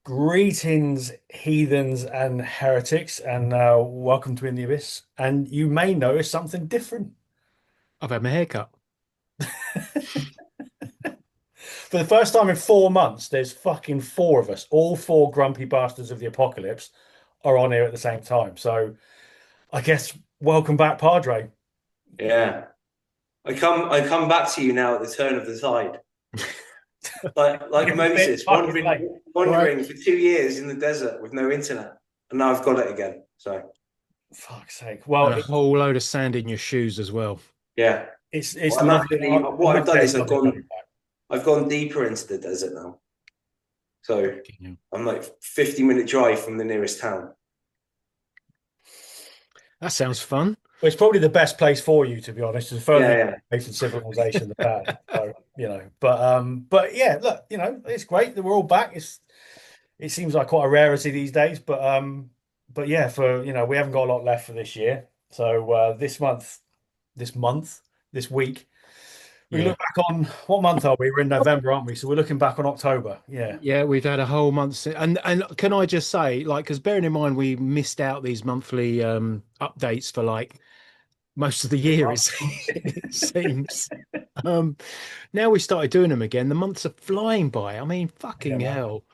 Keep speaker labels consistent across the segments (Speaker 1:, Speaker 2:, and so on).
Speaker 1: Greetings, heathens and heretics, and welcome to In the Abyss. And you may notice something different.
Speaker 2: I've had my hair cut.
Speaker 1: For the first time in 4 months, there's fucking four of us. All four grumpy bastards of the apocalypse are on here at the same time. So I guess welcome back, Padre.
Speaker 3: Yeah. I come back to you now at the turn of the tide. Like
Speaker 1: Give a bit,
Speaker 3: Moses
Speaker 1: fucking late.
Speaker 3: wandering for 2 years in the desert with no internet. And now I've got it again. So
Speaker 1: Fuck's sake. Well,
Speaker 2: And a whole load of sand in your shoes as well.
Speaker 3: yeah.
Speaker 1: it's
Speaker 3: Well, I'm
Speaker 1: lovely.
Speaker 3: actually what I've
Speaker 1: Lovely
Speaker 3: done
Speaker 1: days
Speaker 3: is
Speaker 1: lovely coming back.
Speaker 3: I've gone deeper into the desert now. So
Speaker 2: Fucking
Speaker 3: I'm like 50-minute drive from the nearest town.
Speaker 2: That sounds fun.
Speaker 1: Well, it's probably the best place for you, to be honest. It's the further
Speaker 3: Yeah,
Speaker 1: away civilization, the better. So, but yeah, look, it's great that we're all back. It seems like quite a rarity these days, but yeah, we haven't got a lot left for this year. So this week, we
Speaker 2: Yeah.
Speaker 1: look back on what month are we? We're in November, aren't we? So we're looking back on October. Yeah.
Speaker 2: Yeah, we've had a whole month and can I just say, like, because bearing in mind we missed out these monthly updates for like most of the year, it seems. Um Now we started doing them again. The months are flying by. I mean,
Speaker 1: Yeah,
Speaker 2: fucking
Speaker 1: man.
Speaker 2: hell.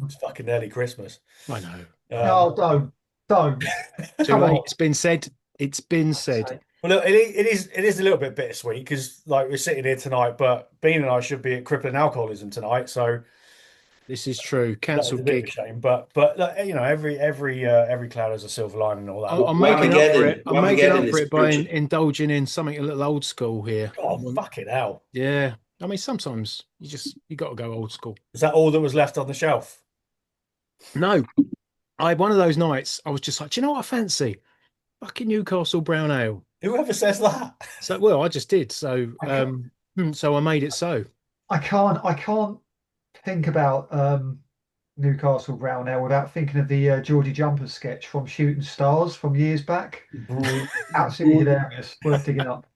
Speaker 1: It's fucking nearly Christmas.
Speaker 2: I know.
Speaker 1: Um,
Speaker 4: No, don't.
Speaker 2: Too
Speaker 4: Come
Speaker 2: late.
Speaker 4: on.
Speaker 2: It's been said. It's been said.
Speaker 1: well, look, it is a little bit bittersweet because like we're sitting here tonight, but Bean and I should be at crippling alcoholism tonight, so
Speaker 2: This is true.
Speaker 1: that is a
Speaker 2: Cancelled
Speaker 1: bit of a
Speaker 2: gig.
Speaker 1: shame. But look, every cloud has a silver lining and all that lot.
Speaker 2: I'm making up for it. I'm making
Speaker 3: Armageddon
Speaker 2: up for
Speaker 3: is
Speaker 2: it by
Speaker 3: approaching.
Speaker 2: indulging in something a little old school here.
Speaker 1: Oh, fucking hell.
Speaker 2: Yeah. I mean, sometimes you got to go old school.
Speaker 1: Is that all that was left on the shelf?
Speaker 2: No, I had one of those nights. I was just like, do you know what I fancy? Fucking Newcastle Brown Ale.
Speaker 1: Whoever says that?
Speaker 2: So, well, I just did. So,
Speaker 4: I can't,
Speaker 2: so I made it so.
Speaker 4: I can't think about Newcastle Brown Ale without thinking of the Geordie Jumpers sketch from Shooting Stars from years back.
Speaker 1: Brilliant.
Speaker 4: Absolutely hilarious. Worth digging up.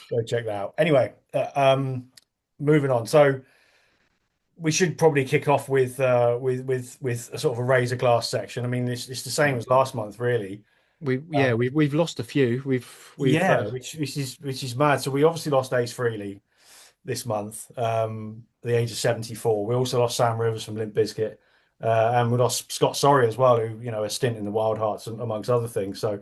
Speaker 1: Go check that out. Anyway, moving on. So we should probably kick off with a sort of a razor glass section. I mean, it's the same as last month, really.
Speaker 2: We've lost a few. We've
Speaker 1: Yeah, which is mad. So we obviously lost Ace Frehley this month, at the age of 74. We also lost Sam Rivers from Limp Bizkit, and we lost Scott Sorry as well, who a stint in the Wild Hearts amongst other things. So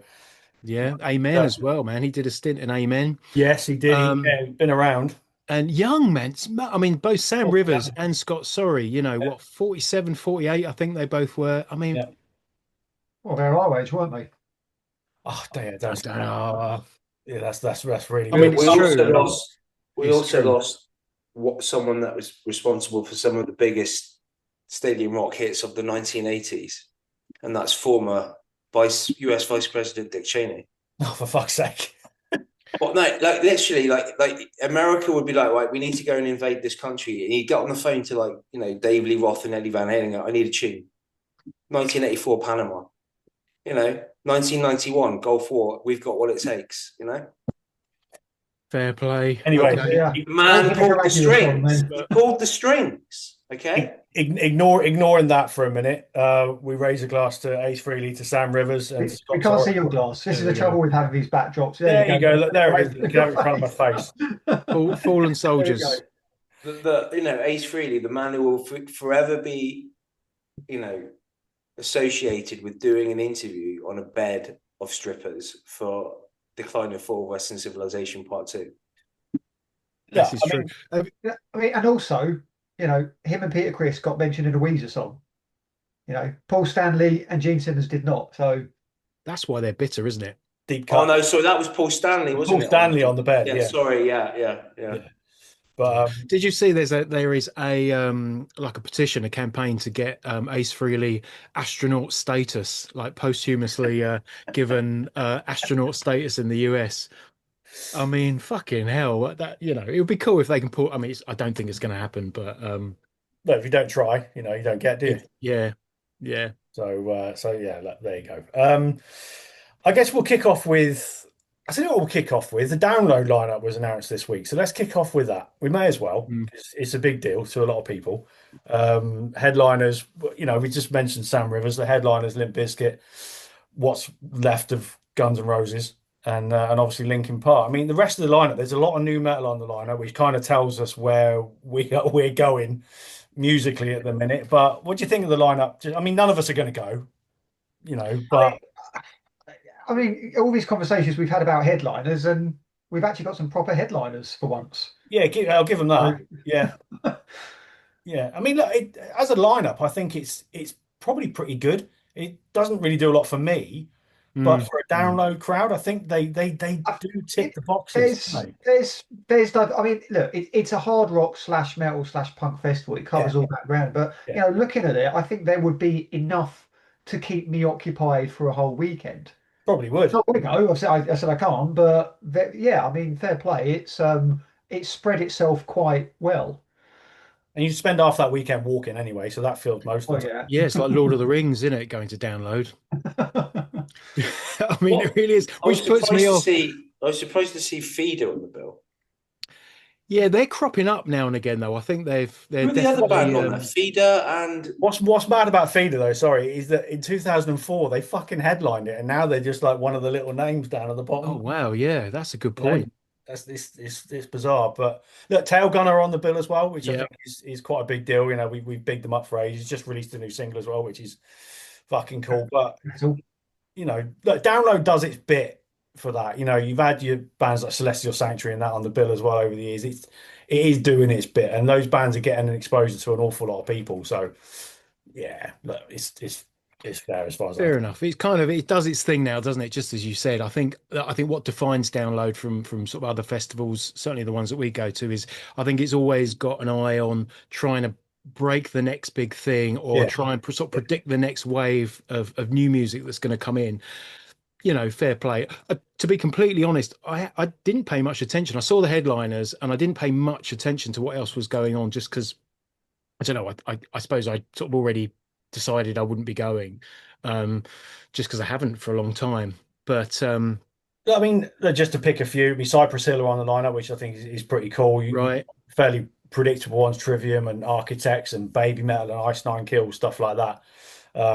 Speaker 2: Amen
Speaker 1: uh,
Speaker 2: as well, man. He did a stint in Amen.
Speaker 1: yes, he did.
Speaker 2: Um,
Speaker 1: He's been around.
Speaker 2: And young men, I mean, both Sam
Speaker 1: Oh, yeah,
Speaker 2: Rivers and Scott Sorry,
Speaker 1: yeah,
Speaker 2: what, 47, 48, I think they both were. I mean,
Speaker 1: yeah.
Speaker 4: Well, they're our age, weren't they?
Speaker 1: Oh, damn,
Speaker 2: I
Speaker 1: don't.
Speaker 2: don't know.
Speaker 1: Yeah, that's really
Speaker 2: I
Speaker 1: good.
Speaker 2: mean,
Speaker 3: We
Speaker 2: it's
Speaker 3: also
Speaker 2: true.
Speaker 3: lost we
Speaker 2: It's
Speaker 3: also
Speaker 2: true.
Speaker 3: lost someone that was responsible for some of the biggest stadium rock hits of the 1980s, and that's former US Vice President Dick Cheney.
Speaker 1: Oh, for fuck's sake.
Speaker 3: Well, no, like literally, like America would be like, right, we need to go and invade this country, and you get on the phone to Dave Lee Roth and Eddie Van Halen. I need a tune. 1984 Panama. 1991 Gulf War. We've got what it takes.
Speaker 2: Fair play.
Speaker 1: Anyway,
Speaker 2: Okay.
Speaker 4: Yeah.
Speaker 3: Man pulled the strings.
Speaker 4: Man.
Speaker 3: He pulled the strings. Okay.
Speaker 1: ignoring that for a minute. We raise a glass to Ace Frehley, to Sam Rivers, and
Speaker 4: We
Speaker 1: Scott
Speaker 4: can't see
Speaker 1: Sorry.
Speaker 4: your glass. This
Speaker 1: There
Speaker 4: is
Speaker 1: we
Speaker 4: the trouble
Speaker 1: go.
Speaker 4: with having these backdrops.
Speaker 1: There you go. Look, there it is. You can have it in front of my face.
Speaker 2: Fallen
Speaker 1: There we go.
Speaker 2: soldiers.
Speaker 3: Ace Frehley, the man who will forever be, associated with doing an interview on a bed of strippers for Decline and Fall of Western Civilization Part 2.
Speaker 1: Yeah,
Speaker 2: This is true.
Speaker 4: Yeah, I mean, and also, him and Peter Criss got mentioned in a Weezer song. Paul Stanley and Gene Simmons did not. So
Speaker 2: That's why they're bitter, isn't it?
Speaker 1: deep
Speaker 3: Oh
Speaker 1: cut.
Speaker 3: no, sorry, that was Paul Stanley, wasn't
Speaker 1: Paul
Speaker 3: it?
Speaker 1: Stanley on the bed.
Speaker 3: Yeah,
Speaker 1: Yeah,
Speaker 3: sorry, yeah.
Speaker 1: yeah. But
Speaker 2: Did you see there is a like a petition, a campaign to get Ace Frehley astronaut status, like posthumously given astronaut status in the US? I mean, fucking hell, it would be cool if they can put. I mean, I don't think it's going to happen, but
Speaker 1: no, if you don't try, you don't get, do you?
Speaker 2: yeah, yeah.
Speaker 1: So yeah, look, there you go. I guess we'll kick off with I tell you what we'll kick off with. The download lineup was announced this week, so let's kick off with that. We may as well.
Speaker 2: Mm.
Speaker 1: It's a big deal to a lot of people. Headliners, we just mentioned Sam Rivers. The headliners, Limp Bizkit, what's left of Guns N' Roses, and obviously Linkin Park. I mean, the rest of the lineup. There's a lot of new metal on the lineup, which kind of tells us where we're going musically at the minute. But what do you think of the lineup? I mean, none of us are going to go, but.
Speaker 4: I mean, all these conversations we've had about headliners, and we've actually got some proper headliners for once.
Speaker 1: Yeah, I'll give them
Speaker 4: So,
Speaker 1: that. Yeah, yeah. I mean, look, as a lineup, I think it's probably pretty good. It doesn't really do a lot for me, but
Speaker 2: Mm.
Speaker 1: for a
Speaker 2: Mm.
Speaker 1: download crowd, I think they
Speaker 4: I-
Speaker 1: do tick
Speaker 4: it,
Speaker 1: the boxes, don't they?
Speaker 4: I mean, look, it's a hard rock slash metal slash punk festival. It
Speaker 1: Yeah,
Speaker 4: covers all that ground. But
Speaker 1: yeah,
Speaker 4: looking at it, I think there would be enough to keep me occupied for a whole weekend.
Speaker 1: probably would.
Speaker 4: Not going to go. I said I can't, but yeah, I mean, fair play. It's spread itself quite well.
Speaker 1: And you spend half that weekend walking anyway, so that fills most
Speaker 4: Oh
Speaker 1: of the time.
Speaker 4: yeah.
Speaker 2: Yeah, it's like Lord of the Rings, isn't it? Going to download. I mean,
Speaker 3: What
Speaker 2: it really is,
Speaker 3: I was
Speaker 2: which puts me
Speaker 3: surprised to
Speaker 2: off.
Speaker 3: see. I was surprised to see Feeder on the bill.
Speaker 2: Yeah, they're cropping up now and again, though. I think they're
Speaker 3: Who are the other band
Speaker 2: definitely
Speaker 3: on there? Feeder and
Speaker 1: What's mad about Feeder though, sorry, is that in 2004 they fucking headlined it, and now they're just like one of the little names down at the
Speaker 2: Oh
Speaker 1: bottom.
Speaker 2: wow, yeah, that's a good
Speaker 1: You know,
Speaker 2: point.
Speaker 1: that's it's bizarre. But look, Tail Gunner are on the bill as well, which I
Speaker 2: Yeah,
Speaker 1: think is quite a big deal. We've bigged them up for ages. Just released a new single as well, which is fucking cool. But
Speaker 4: That's all.
Speaker 1: look, Download does its bit for that. You've had your bands like Celestial Sanctuary and that on the bill as well over the years. It is doing its bit, and those bands are getting an exposure to an awful lot of people. So yeah, look, it's fair as far as I'm.
Speaker 2: fair enough. It does its thing now, doesn't it? Just as you said, I think what defines download from sort of other festivals, certainly the ones that we go to, is I think it's always got an eye on trying to break the next big thing or
Speaker 1: Yeah,
Speaker 2: try and sort of predict the next wave of new music that's going to come in. Fair play. To be completely honest, I didn't pay much attention. I saw the headliners and I didn't pay much attention to what else was going on just because I don't know. I suppose I sort of already decided I wouldn't be going, um, just because I haven't for a long time. But
Speaker 1: I mean, look, just to pick a few, Cypress Hill are on the lineup, which I think is pretty cool. You
Speaker 2: right,
Speaker 1: fairly predictable ones, Trivium and Architects and Baby Metal and Ice Nine Kills, stuff like that.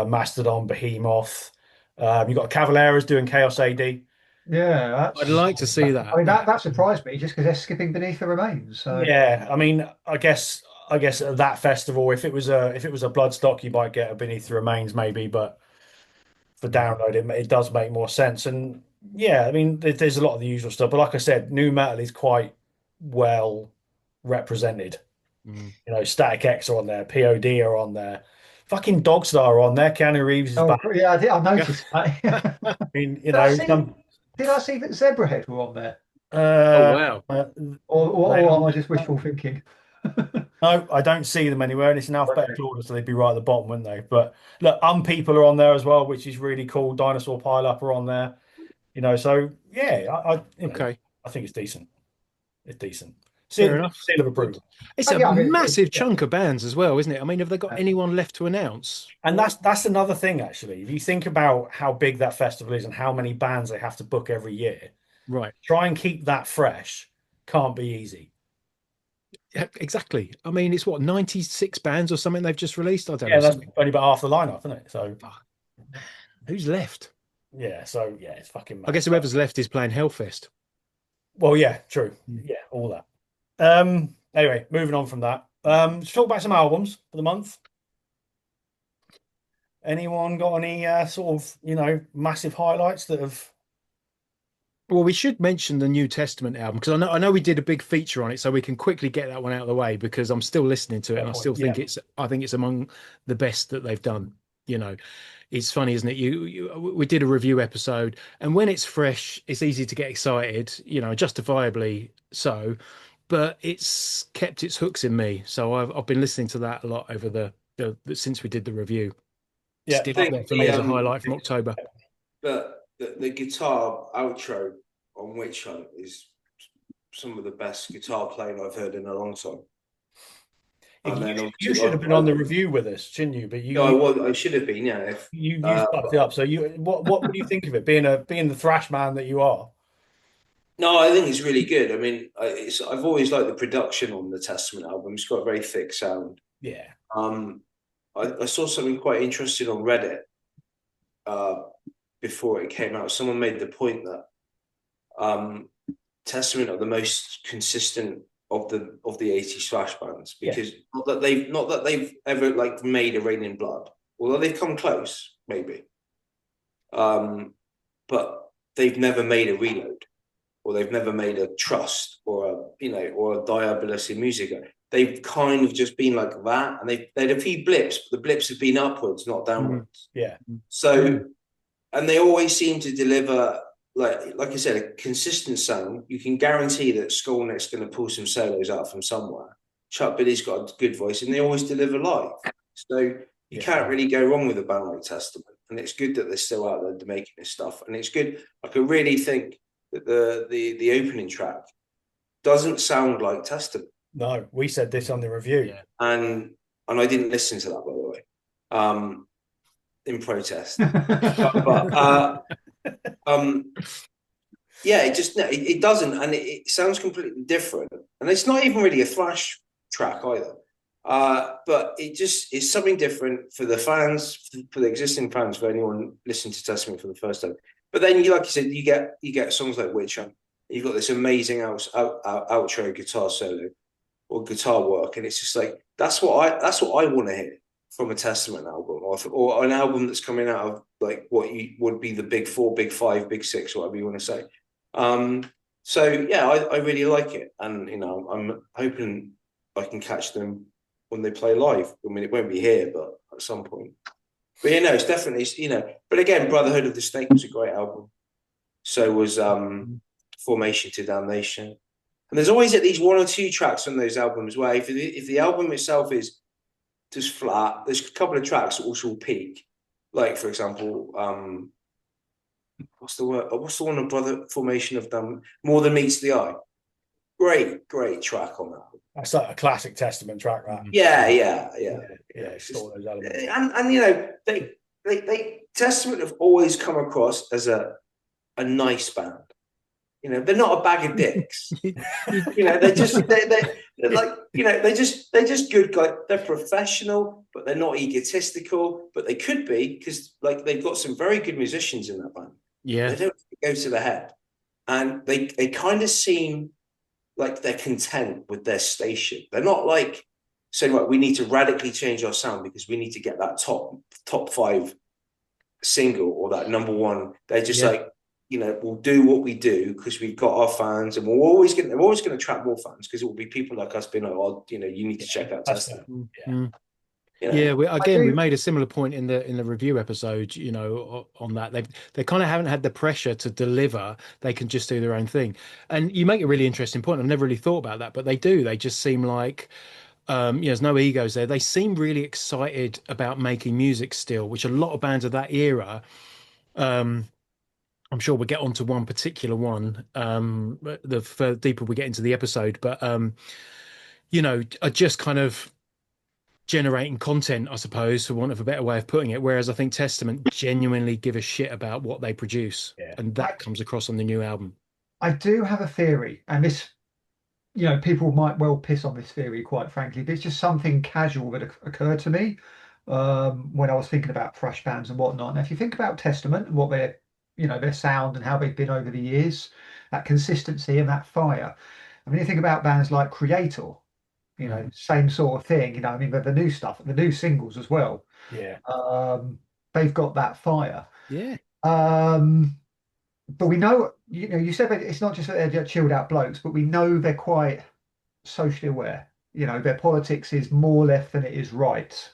Speaker 1: Mastodon, Behemoth. You've got Cavaleras doing Chaos AD.
Speaker 4: Yeah,
Speaker 2: I'd
Speaker 4: that's.
Speaker 2: like to see
Speaker 4: I
Speaker 2: that.
Speaker 4: mean, that surprised me just because they're skipping Beneath the Remains. So
Speaker 1: Yeah, I mean, I guess at that festival, if it was a Bloodstock, you might get a Beneath the Remains maybe, but for download, it does make more sense. And yeah, I mean, there's a lot of the usual stuff, but like I said, new metal is quite well represented.
Speaker 2: Mm.
Speaker 1: Static X are on there, POD are on there, fucking Dogstar are on there. Keanu Reeves is
Speaker 4: oh
Speaker 1: back.
Speaker 4: yeah, I noticed that.
Speaker 1: I mean,
Speaker 4: Did I see? Did I see that Zebrahead were on there,
Speaker 2: Oh
Speaker 1: uh,
Speaker 2: wow.
Speaker 1: uh,
Speaker 4: or am I just wishful thinking?
Speaker 1: no, I don't see them anywhere, and it's in alphabetical order, so they'd be right at the bottom, wouldn't they? But look, People are on there as well, which is really cool. Dinosaur Pile Up are on there. So yeah,
Speaker 2: Okay,
Speaker 1: I think it's decent. It's decent.
Speaker 2: fair enough.
Speaker 1: Seal of approval.
Speaker 2: It's
Speaker 4: Oh,
Speaker 2: a
Speaker 4: yeah, I mean,
Speaker 2: massive
Speaker 4: yeah.
Speaker 2: chunk of bands as well, isn't it? I mean, have they got anyone left to announce?
Speaker 1: And that's another thing, actually. If you think about how big that festival is and how many bands they have to book every year,
Speaker 2: Right.
Speaker 1: try and keep that fresh can't be easy.
Speaker 2: Yeah, exactly. I mean, it's what, 96 bands or something they've just released? I don't
Speaker 1: Yeah,
Speaker 2: know.
Speaker 1: that's
Speaker 2: Something.
Speaker 1: only about half the lineup, isn't it? So
Speaker 2: Fuck, who's left?
Speaker 1: yeah, it's fucking
Speaker 2: I
Speaker 1: mad.
Speaker 2: guess whoever's left is playing Hellfest.
Speaker 1: Well, yeah, true.
Speaker 2: Mm.
Speaker 1: Yeah, all that. Anyway, moving on from that. Let's talk about some albums for the month. Anyone got any sort of, massive highlights that have
Speaker 2: Well, we should mention the New Testament album because I know we did a big feature on it, so we can quickly get that one out of the way because I'm still listening to it and I still
Speaker 1: yeah.
Speaker 2: think it's among the best that they've done. You know, it's funny, isn't it? We did a review episode, and when it's fresh, it's easy to get excited. Justifiably so, but it's kept its hooks in me. So I've been listening to that a lot over the since we did the review.
Speaker 1: Yeah,
Speaker 2: Still
Speaker 3: I
Speaker 2: up
Speaker 3: think
Speaker 2: there for me as a highlight from October.
Speaker 3: the guitar outro on Witch Hunt is some of the best guitar playing I've heard in a long time. And then
Speaker 1: you should have been on the review with us, shouldn't you? But
Speaker 3: I should have been,
Speaker 1: you fucked it up. So what do you think of it? Being the thrash man that you are.
Speaker 3: No, I think it's really good. I mean, I've always liked the production on the Testament album. It's got a very thick sound.
Speaker 1: Yeah.
Speaker 3: Um, I saw something quite interesting on Reddit uh, before it came out. Someone made the point that um, Testament are the most consistent of the 80s thrash bands because not that they've ever like made a Rain in Blood, although they've come close, maybe. But they've never made a Reload, or they've never made a Trust, or or a Diabolus in Musica. They've kind of just been like that, and they had a few blips, but the blips have been upwards, not downwards.
Speaker 1: Yeah.
Speaker 3: So, and they always seem to deliver, like I said, a consistent sound. You can guarantee that Skolnick's going to pull some solos out from somewhere. Chuck Billy's got a good voice, and they always deliver live. So you can't really go wrong with a band like Testament. And it's good that they're still out there making this stuff. And it's good. I can really think that the opening track doesn't sound like Testament.
Speaker 1: No, we said this on the review.
Speaker 3: And I didn't listen to that, by the way, in protest. Yeah, it doesn't, and it sounds completely different. And it's not even really a thrash track either. But it just is something different for the fans, for the existing fans, for anyone listening to Testament for the first time. But then, like you said, you get songs like Witcher. You've got this amazing outro guitar solo or guitar work, and it's just like that's what I want to hear from a Testament album, or an album that's coming out of like what you would be the big four, big five, big six, whatever you want to say. So yeah, I really like it, and I'm hoping I can catch them when they play live. I mean, it won't be here, but at some point. But it's definitely But again, Brotherhood of the Snake was a great album. So was Formation to Damnation. And there's always at least one or two tracks on those albums where if the album itself is just flat, there's a couple of tracks that also will peak. Like, for example, what's the one of Brother Formation of Damnation? More Than Meets the Eye. Great track on that.
Speaker 1: That's like a classic Testament track, that.
Speaker 3: Yeah.
Speaker 1: Store those elements.
Speaker 3: And they Testament have always come across as a nice band. They're not a bag of dicks. They're just they're just good guys. They're professional, but they're not egotistical. But they could be, because like they've got some very good musicians in that band.
Speaker 2: Yeah,
Speaker 3: they don't go to the head, and they kind of seem like they're content with their station. They're not like saying, right, we need to radically change our sound because we need to get that top 5 single or that number 1. They're just like, we'll do what we do because we've got our fans, and they're always going to attract more fans because it will be people like us being like, oh, you need to check out Testament.
Speaker 2: We made a similar point in the review episode, on that. They kind of haven't had the pressure to deliver. They can just do their own thing. And you make a really interesting point. I've never really thought about that, but they do. They just seem like, there's no egos there. They seem really excited about making music still, which a lot of bands of that era, I'm sure we'll get onto one particular one, the further deeper we get into the episode, but, are just kind of generating content, I suppose, for want of a better way of putting it. Whereas I think Testament genuinely give a shit about what they produce, and that comes across on the new album.
Speaker 4: I do have a theory, and this, people might well piss on this theory, quite frankly, but it's just something casual that occurred to me when I was thinking about thrash bands and whatnot. Now, if you think about Testament and what their sound and how they've been over the years, that consistency and that fire. I mean, you think about bands like Creator, same sort of thing. I mean, the new stuff, the new singles as well.
Speaker 1: Yeah.
Speaker 4: They've got that fire.
Speaker 2: Yeah.
Speaker 4: But we know, you said that it's not just that they're chilled out blokes, but we know they're quite socially aware. Their politics is more left than it is right,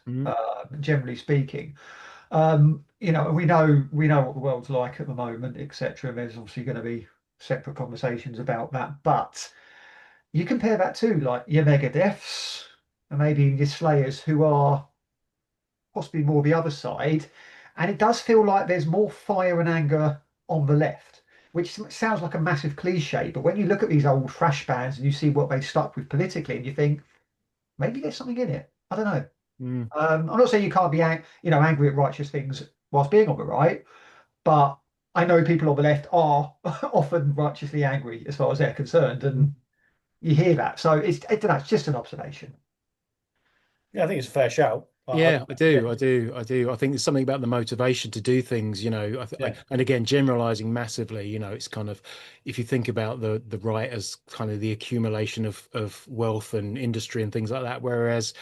Speaker 4: generally speaking. And we know what the world's like at the moment, etc. There's obviously going to be separate conversations about that, but you compare that to like your Megadeths and maybe your Slayers, who are possibly more the other side, and it does feel like there's more fire and anger on the left, which sounds like a massive cliche, but when you look at these old thrash bands and you see what they stuck with politically, and you think maybe there's something in it. I don't know. I'm not saying you can't be angry at righteous things whilst being on the right, but I know people on the left are often righteously angry as far as they're concerned, and you hear that. So I don't know, it's just an observation.
Speaker 1: Yeah, I think it's a fair shout.
Speaker 2: Yeah, I
Speaker 1: Yeah,
Speaker 2: do. I do. I do. I think there's something about the motivation to do things,
Speaker 1: yeah,
Speaker 2: and again, generalizing massively, it's kind of, if you think about the right as kind of the accumulation of wealth and industry and things like that, whereas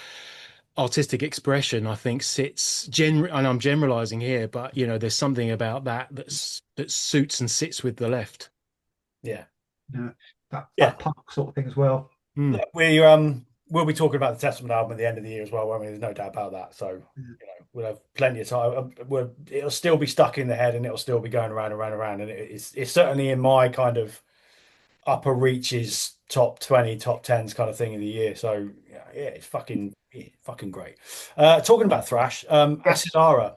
Speaker 2: artistic expression, I think, and I'm generalizing here, but there's something about that suits and sits with the left.
Speaker 1: yeah,
Speaker 4: Yeah,
Speaker 1: yeah.
Speaker 4: that punk sort of thing as well.
Speaker 2: Mm.
Speaker 1: Look, we'll be talking about the Testament album at the end of the year as well, won't we? There's no doubt about that. So, we'll have plenty of time. It'll still be stuck in the head, and it'll still be going around and around and around. And it's certainly in my kind of upper reaches, top 20, top tens kind of thing of the year. So yeah, it's fucking great. Talking about thrash,
Speaker 4: Yes.
Speaker 1: Acidara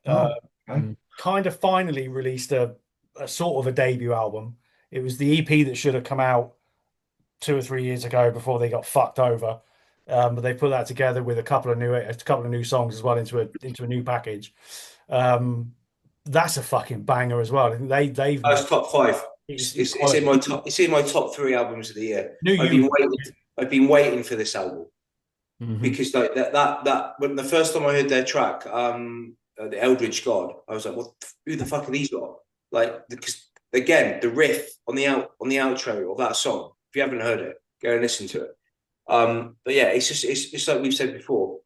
Speaker 1: uh,
Speaker 4: Oh, okay.
Speaker 2: Mm.
Speaker 1: kind of finally released a sort of a debut album. It was the EP that should have come out 2 or 3 years ago before they got fucked over. But they put that together with a couple of new songs as well into a new package. Um, that's a fucking banger as well. And they've
Speaker 3: That's top five.
Speaker 1: it's
Speaker 3: In
Speaker 1: quality.
Speaker 3: my top. It's in my top three albums of the year.
Speaker 1: Knew
Speaker 3: I've
Speaker 1: you
Speaker 3: been
Speaker 1: would.
Speaker 3: waiting. I've been waiting for this album
Speaker 2: Hmm.
Speaker 3: because like that when the first time I heard their track, the Eldritch God, I was like, what? Who the fuck are these lot? Like, because again, the riff on the outro of that song. If you haven't heard it, go and listen to it. But yeah, it's like we've said before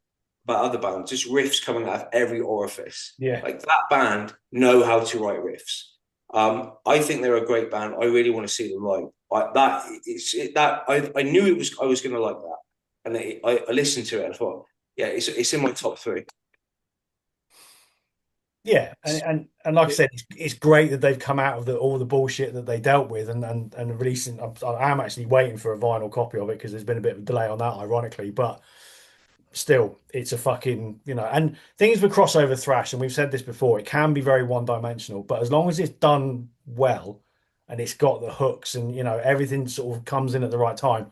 Speaker 3: about other bands, just riffs coming out of every orifice.
Speaker 1: Yeah,
Speaker 3: Like that band know how to write riffs. I think they're a great band. I really want to see them live. I knew I was going to like that, and I listened to it and I thought, yeah, it's in my top three.
Speaker 1: yeah, and like I said, it's great that they've come out of all the bullshit that they dealt with and releasing. I am actually waiting for a vinyl copy of it because there's been a bit of a delay on that, ironically, but still, it's a fucking, and things with crossover thrash, and we've said this before, it can be very one-dimensional, but as long as it's done well and it's got the hooks and everything sort of comes in at the right time,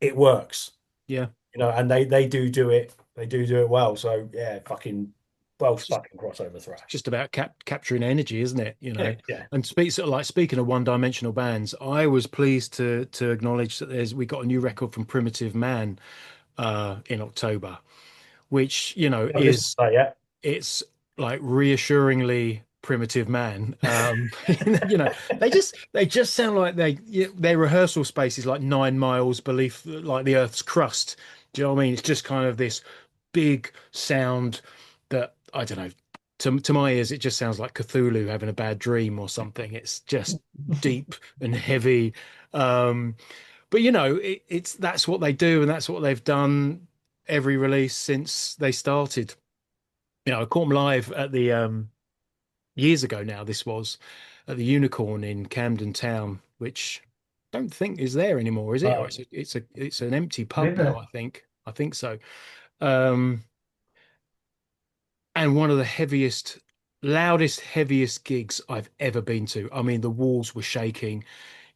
Speaker 1: it works.
Speaker 2: Yeah.
Speaker 1: And they do it well. So yeah, fucking well, fucking crossover thrash.
Speaker 2: Just about capturing energy, isn't it?
Speaker 1: Yeah, yeah.
Speaker 2: And speaking of one-dimensional bands, I was pleased to acknowledge that we got a new record from Primitive Man in October, which
Speaker 1: I've listened to
Speaker 2: is
Speaker 1: that yet.
Speaker 2: it's like reassuringly Primitive Man. They just sound like their rehearsal space is like 9 miles beneath like the Earth's crust. Do you know what I mean? It's just kind of this big sound that I don't know. To my ears, it just sounds like Cthulhu having a bad dream or something. It's just deep and heavy. Um, but it's that's what they do, and that's what they've done every release since they started. I caught them live at the years ago now. This was at the Unicorn in Camden Town, which I don't think is there anymore, is it? Or
Speaker 1: No,
Speaker 2: it's an empty pub
Speaker 4: Been
Speaker 2: now,
Speaker 4: there.
Speaker 2: I think so. Um, and one of the loudest, heaviest gigs I've ever been to. I mean, the walls were shaking,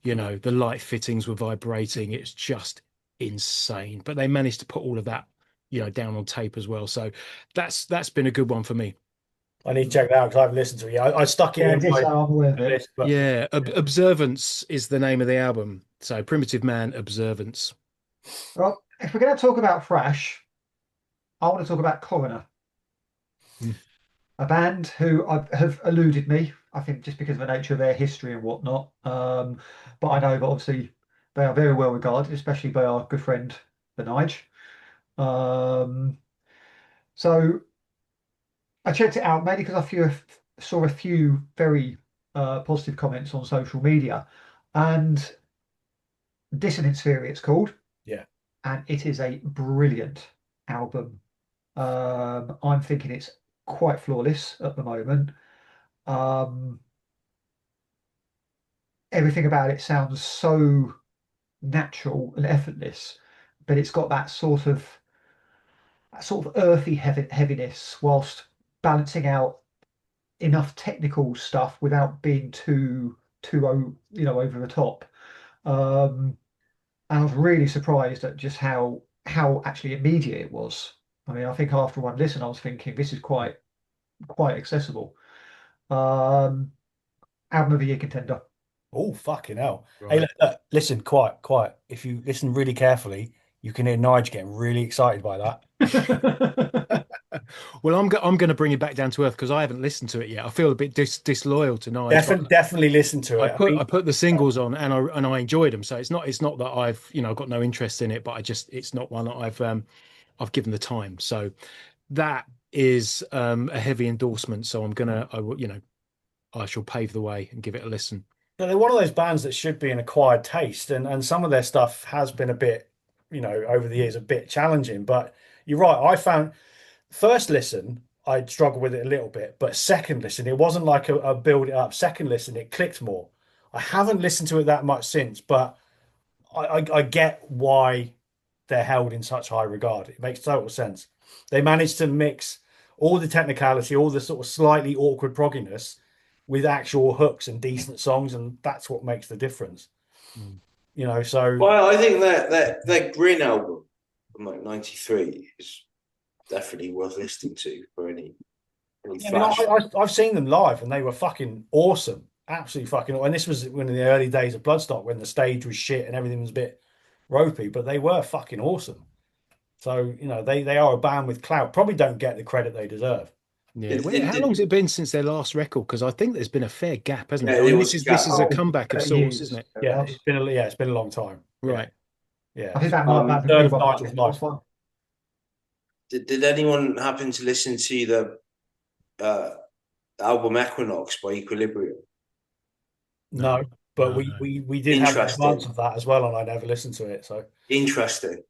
Speaker 2: the light fittings were vibrating. It's just insane. But they managed to put all of that, down on tape as well. So that's been a good one for me.
Speaker 1: I need to check that out because I haven't listened to it yet. I stuck it
Speaker 4: Yeah,
Speaker 1: in my
Speaker 4: ditto, I'm aware of it.
Speaker 1: list, but
Speaker 2: Yeah, Observance is the name of the album. So Primitive Man, Observance.
Speaker 4: Well, if we're going to talk about thrash, I want to talk about Coroner,
Speaker 2: Mm.
Speaker 4: a band who have eluded me, I think, just because of the nature of their history and whatnot. But I know that obviously they are very well regarded, especially by our good friend, the Nige. Um, so I checked it out mainly because saw a few very positive comments on social media, and Dissonance Theory it's called,
Speaker 1: yeah,
Speaker 4: and it is a brilliant album. I'm thinking it's quite flawless at the moment. Um, Everything about it sounds so natural and effortless, but it's got that sort of earthy heaviness whilst balancing out enough technical stuff without being too over the top. Um, and I was really surprised at just how actually immediate it was. I mean, I think after one listen, I was thinking this is quite accessible. Um, album of the year contender.
Speaker 1: Oh, fucking hell. Hey,
Speaker 2: Right.
Speaker 1: listen, quiet, quiet. If you listen really carefully, you can hear Nigel getting really excited by that.
Speaker 2: Well, I'm going to bring it back down to earth because I haven't listened to it yet. I feel a bit disloyal to Nige, but
Speaker 1: Definitely listen to
Speaker 2: I
Speaker 1: it. I
Speaker 2: put
Speaker 1: mean,
Speaker 2: I put the singles on and I enjoyed them. So it's not that I've got no interest in it, but it's not one that I've given the time. So that is a heavy endorsement. So I will I shall pave the way and give it a listen.
Speaker 1: they're one of those bands that should be an acquired taste, and some of their stuff has been a bit, over the years, a bit challenging. But you're right. I found first listen, I struggled with it a little bit, but second listen, it wasn't like a build it up. Second listen, it clicked more. I haven't listened to it that much since, but I get why they're held in such high regard. It makes total sense. They managed to mix all the technicality, all the sort of slightly awkward progginess with actual hooks and decent songs, and that's what makes the difference.
Speaker 2: Mm.
Speaker 1: So
Speaker 3: Well, I think that Grin album from like '93 is definitely worth listening to for any
Speaker 1: yeah, I mean,
Speaker 3: thrash.
Speaker 1: I've seen them live, and they were fucking awesome, absolutely fucking. And this was one of the early days of Bloodstock when the stage was shit and everything was a bit ropey, but they were fucking awesome. So they are a band with clout. Probably don't get the credit they deserve.
Speaker 2: Yeah.
Speaker 3: It,
Speaker 2: Well,
Speaker 3: it,
Speaker 2: how
Speaker 3: it,
Speaker 2: long's it been since their last record? Because I think there's been a fair gap, hasn't it?
Speaker 3: yeah,
Speaker 2: I
Speaker 3: there
Speaker 2: mean,
Speaker 3: was a
Speaker 2: this
Speaker 3: gap.
Speaker 2: is a
Speaker 4: Oh,
Speaker 2: comeback of
Speaker 4: 30
Speaker 2: sorts, isn't
Speaker 4: years.
Speaker 2: it?
Speaker 1: Yeah, it's been a long time. Yeah,
Speaker 2: Right.
Speaker 1: yeah.
Speaker 4: I think that might
Speaker 3: Um,
Speaker 4: be a
Speaker 1: Third
Speaker 4: good
Speaker 1: of
Speaker 4: one.
Speaker 1: Nigel's
Speaker 4: Last
Speaker 1: life.
Speaker 4: one.
Speaker 3: did anyone happen to listen to the uh, album Equinox by Equilibrium?
Speaker 2: No.
Speaker 1: No, but
Speaker 2: No,
Speaker 1: we
Speaker 2: no.
Speaker 1: we we did have an advance
Speaker 3: Interesting.
Speaker 1: of that as well, and I never listened to it. So
Speaker 3: Interesting.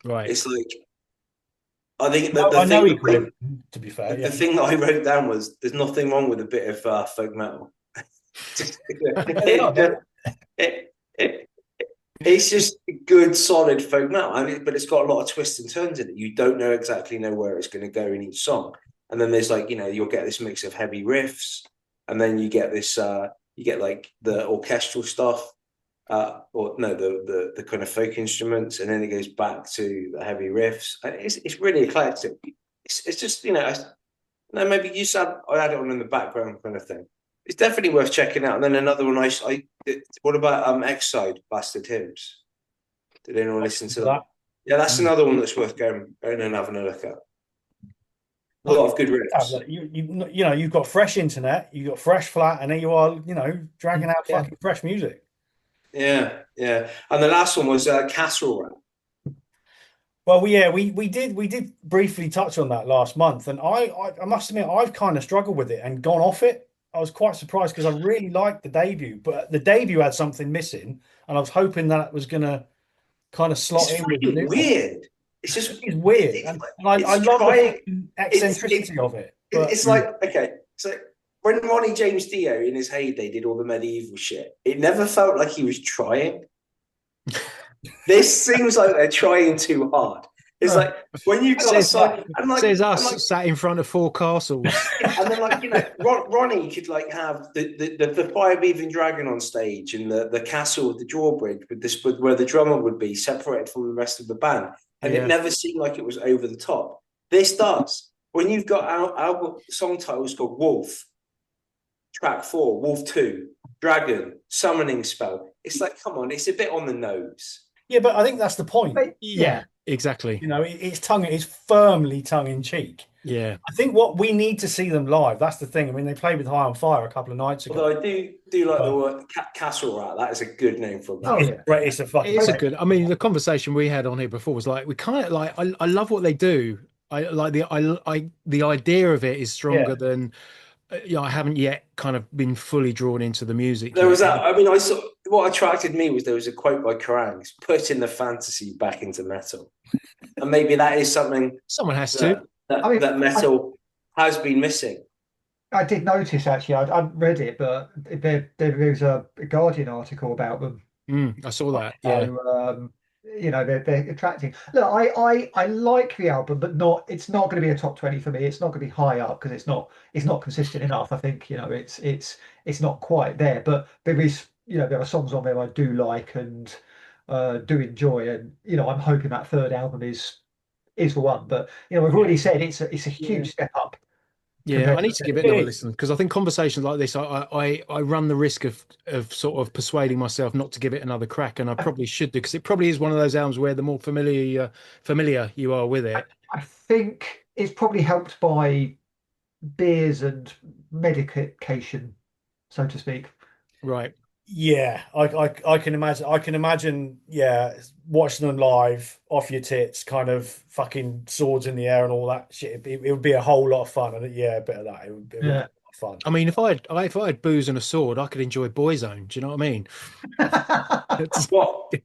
Speaker 2: Right.
Speaker 3: It's like I think that
Speaker 1: no,
Speaker 3: the
Speaker 1: I know
Speaker 3: thing that
Speaker 1: Equilibrium. To be fair,
Speaker 3: the
Speaker 1: yeah.
Speaker 3: thing that I wrote down was there's nothing wrong with a bit of folk metal.
Speaker 1: Yeah, they are, but
Speaker 3: it, it, it's just good, solid folk metal, but it's got a lot of twists and turns in it. You don't know where it's going to go in each song, and then there's like you'll get this mix of heavy riffs, and then you get this you get like the orchestral stuff, or no, the kind of folk instruments, and then it goes back to the heavy riffs. It's really eclectic. It's just no, maybe you said I had it on in the background kind of thing. It's definitely worth checking out. And then another one what about X-Side Bastard Hymns? Did anyone listen to that?
Speaker 1: that.
Speaker 3: Yeah, that's
Speaker 2: Mm.
Speaker 3: another one that's worth going and having a look at. A
Speaker 1: Like,
Speaker 3: lot of good
Speaker 1: yeah,
Speaker 3: riffs.
Speaker 1: look, you've got fresh internet, you've got fresh flat, and then you are dragging out
Speaker 4: Yeah.
Speaker 1: fucking fresh music.
Speaker 3: Yeah, yeah. And the last one was Castle Rat.
Speaker 1: Well, we did briefly touch on that last month, and I must admit I've kind of struggled with it and gone off it. I was quite surprised because I really liked the debut, but the debut had something missing, and I was hoping that was gonna kind of slot
Speaker 3: It's
Speaker 1: in with the
Speaker 3: fucking
Speaker 1: new one.
Speaker 3: weird. It's just
Speaker 1: It's weird,
Speaker 3: it's
Speaker 1: and I
Speaker 3: it's
Speaker 1: love the
Speaker 3: trying.
Speaker 1: fucking
Speaker 3: It's
Speaker 1: eccentricity of it, but
Speaker 3: it's like okay, so when Ronnie James Dio in his heyday did all the medieval shit, it never felt like he was trying. This seems like they're trying too hard. It's like when you've got a
Speaker 2: Says
Speaker 3: song,
Speaker 2: says
Speaker 3: and like,
Speaker 2: us sat in front of four castles.
Speaker 3: and then like Ronnie could like have the fire breathing dragon on stage and the castle of the drawbridge with this where the drummer would be separated from the rest of the band, and it
Speaker 2: Yeah.
Speaker 3: never seemed like it was over the top. This does. When you've got our song titles called Wolf, track 4, Wolf 2, Dragon, Summoning Spell. It's like, come on, it's a bit on the nose.
Speaker 1: yeah, but I think that's the point.
Speaker 4: But,
Speaker 2: Yeah, exactly.
Speaker 1: It's firmly tongue in cheek.
Speaker 2: Yeah.
Speaker 1: I think what we need to see them live. That's the thing. I mean, they played with High on Fire a couple of nights ago.
Speaker 3: Although I do like the word Castle Rat. That is a good name for a band.
Speaker 4: Oh,
Speaker 1: It's
Speaker 4: yeah.
Speaker 1: great. It's a fucking
Speaker 2: It is a
Speaker 1: great.
Speaker 2: good. I mean, the conversation we had on here before was like we kind of like. I love what they do. I like the idea of it is
Speaker 1: Yeah.
Speaker 2: stronger than. I haven't yet kind of been fully drawn into the music
Speaker 3: There
Speaker 2: yet.
Speaker 3: was that. I mean, I saw what attracted me was there was a quote by Kerrang: "Putting the fantasy back into metal," and maybe that is something
Speaker 2: Someone has
Speaker 3: that
Speaker 2: to.
Speaker 4: I mean,
Speaker 3: that metal has been missing.
Speaker 4: I did notice actually. I read it, but there was a Guardian article about them.
Speaker 2: I saw that. Yeah.
Speaker 4: So they're attracting. Look, I like the album, but it's not going to be a top 20 for me. It's not going to be high up because it's not consistent enough. I think it's not quite there. But there are songs on there I do like and do enjoy, and I'm hoping that third album is the one. But we've already said it's a
Speaker 1: Yeah.
Speaker 4: huge step up.
Speaker 2: Yeah, I
Speaker 4: compared to
Speaker 2: need to give it another
Speaker 1: It is.
Speaker 2: listen because I think conversations like this, I run the risk of sort of persuading myself not to give it another crack, and I probably should do because it probably is one of those albums where the more familiar you are with it,
Speaker 4: I think it's probably helped by beers and medication, so to speak.
Speaker 2: right?
Speaker 1: Yeah, I can imagine. I can imagine. Yeah, watching them live, off your tits, kind of fucking swords in the air and all that shit. It would be a whole lot of fun. And yeah, a bit of that. It would be a
Speaker 4: Yeah.
Speaker 1: lot of fun.
Speaker 2: I mean, if I had booze and a sword, I could enjoy Boyzone. Do you know what I mean? It's,
Speaker 3: What
Speaker 1: Can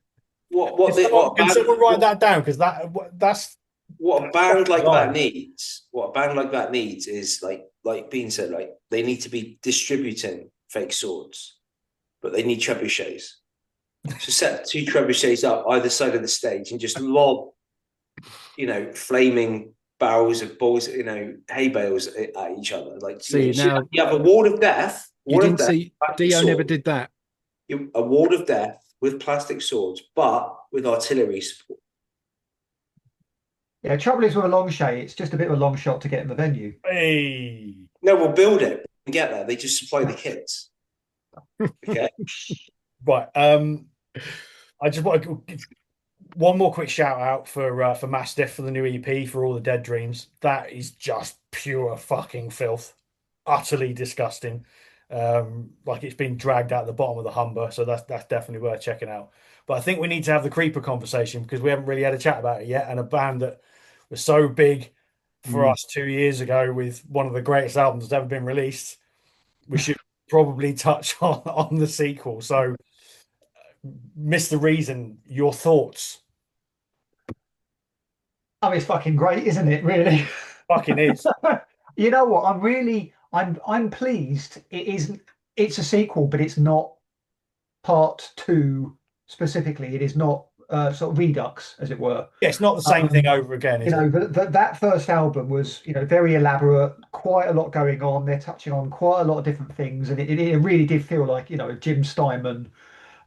Speaker 1: someone,
Speaker 3: what a
Speaker 1: can
Speaker 3: band
Speaker 1: someone write that down? Because that's
Speaker 3: what a band like that
Speaker 1: live.
Speaker 3: needs, what a band like that needs is like Bean said, like they need to be distributing fake swords, but they need trebuchets. So set two trebuchets up either side of the stage and just lob, flaming barrels of balls, hay bales at each other. Like
Speaker 2: see now
Speaker 3: you have a ward of death,
Speaker 2: you didn't see
Speaker 3: plastic
Speaker 2: Dio never
Speaker 3: sword,
Speaker 2: did that.
Speaker 3: a ward of death with plastic swords, but with artillery support.
Speaker 4: Yeah, trouble is with a long shot, it's just a bit of a long shot to get in the venue.
Speaker 1: Hey,
Speaker 3: No, we'll build it and get there. They just supply the kits. Okay.
Speaker 1: right. I just want to give one more quick shout out for Mastiff for the new EP for all the Dead Dreams. That is just pure fucking filth, utterly disgusting. Like it's been dragged out the bottom of the Humber, so that's definitely worth checking out. But I think we need to have the Creeper conversation because we haven't really had a chat about it yet. And a band that was so big for
Speaker 2: Mm.
Speaker 1: us 2 years ago with one of the greatest albums that's ever been released, we should probably touch on the sequel. So, Mr. Reason, your thoughts?
Speaker 4: I mean, it's fucking great, isn't it? Really.
Speaker 1: Fucking is.
Speaker 4: You know what? I'm pleased. It's a sequel, but it's not part two specifically. It is not sort of Redux, as it were.
Speaker 1: Yeah, it's not the same thing
Speaker 4: Um,
Speaker 1: over again, is it?
Speaker 4: that first album was, very elaborate, quite a lot going on. They're touching on quite a lot of different things, and it really did feel like, a Jim Steinman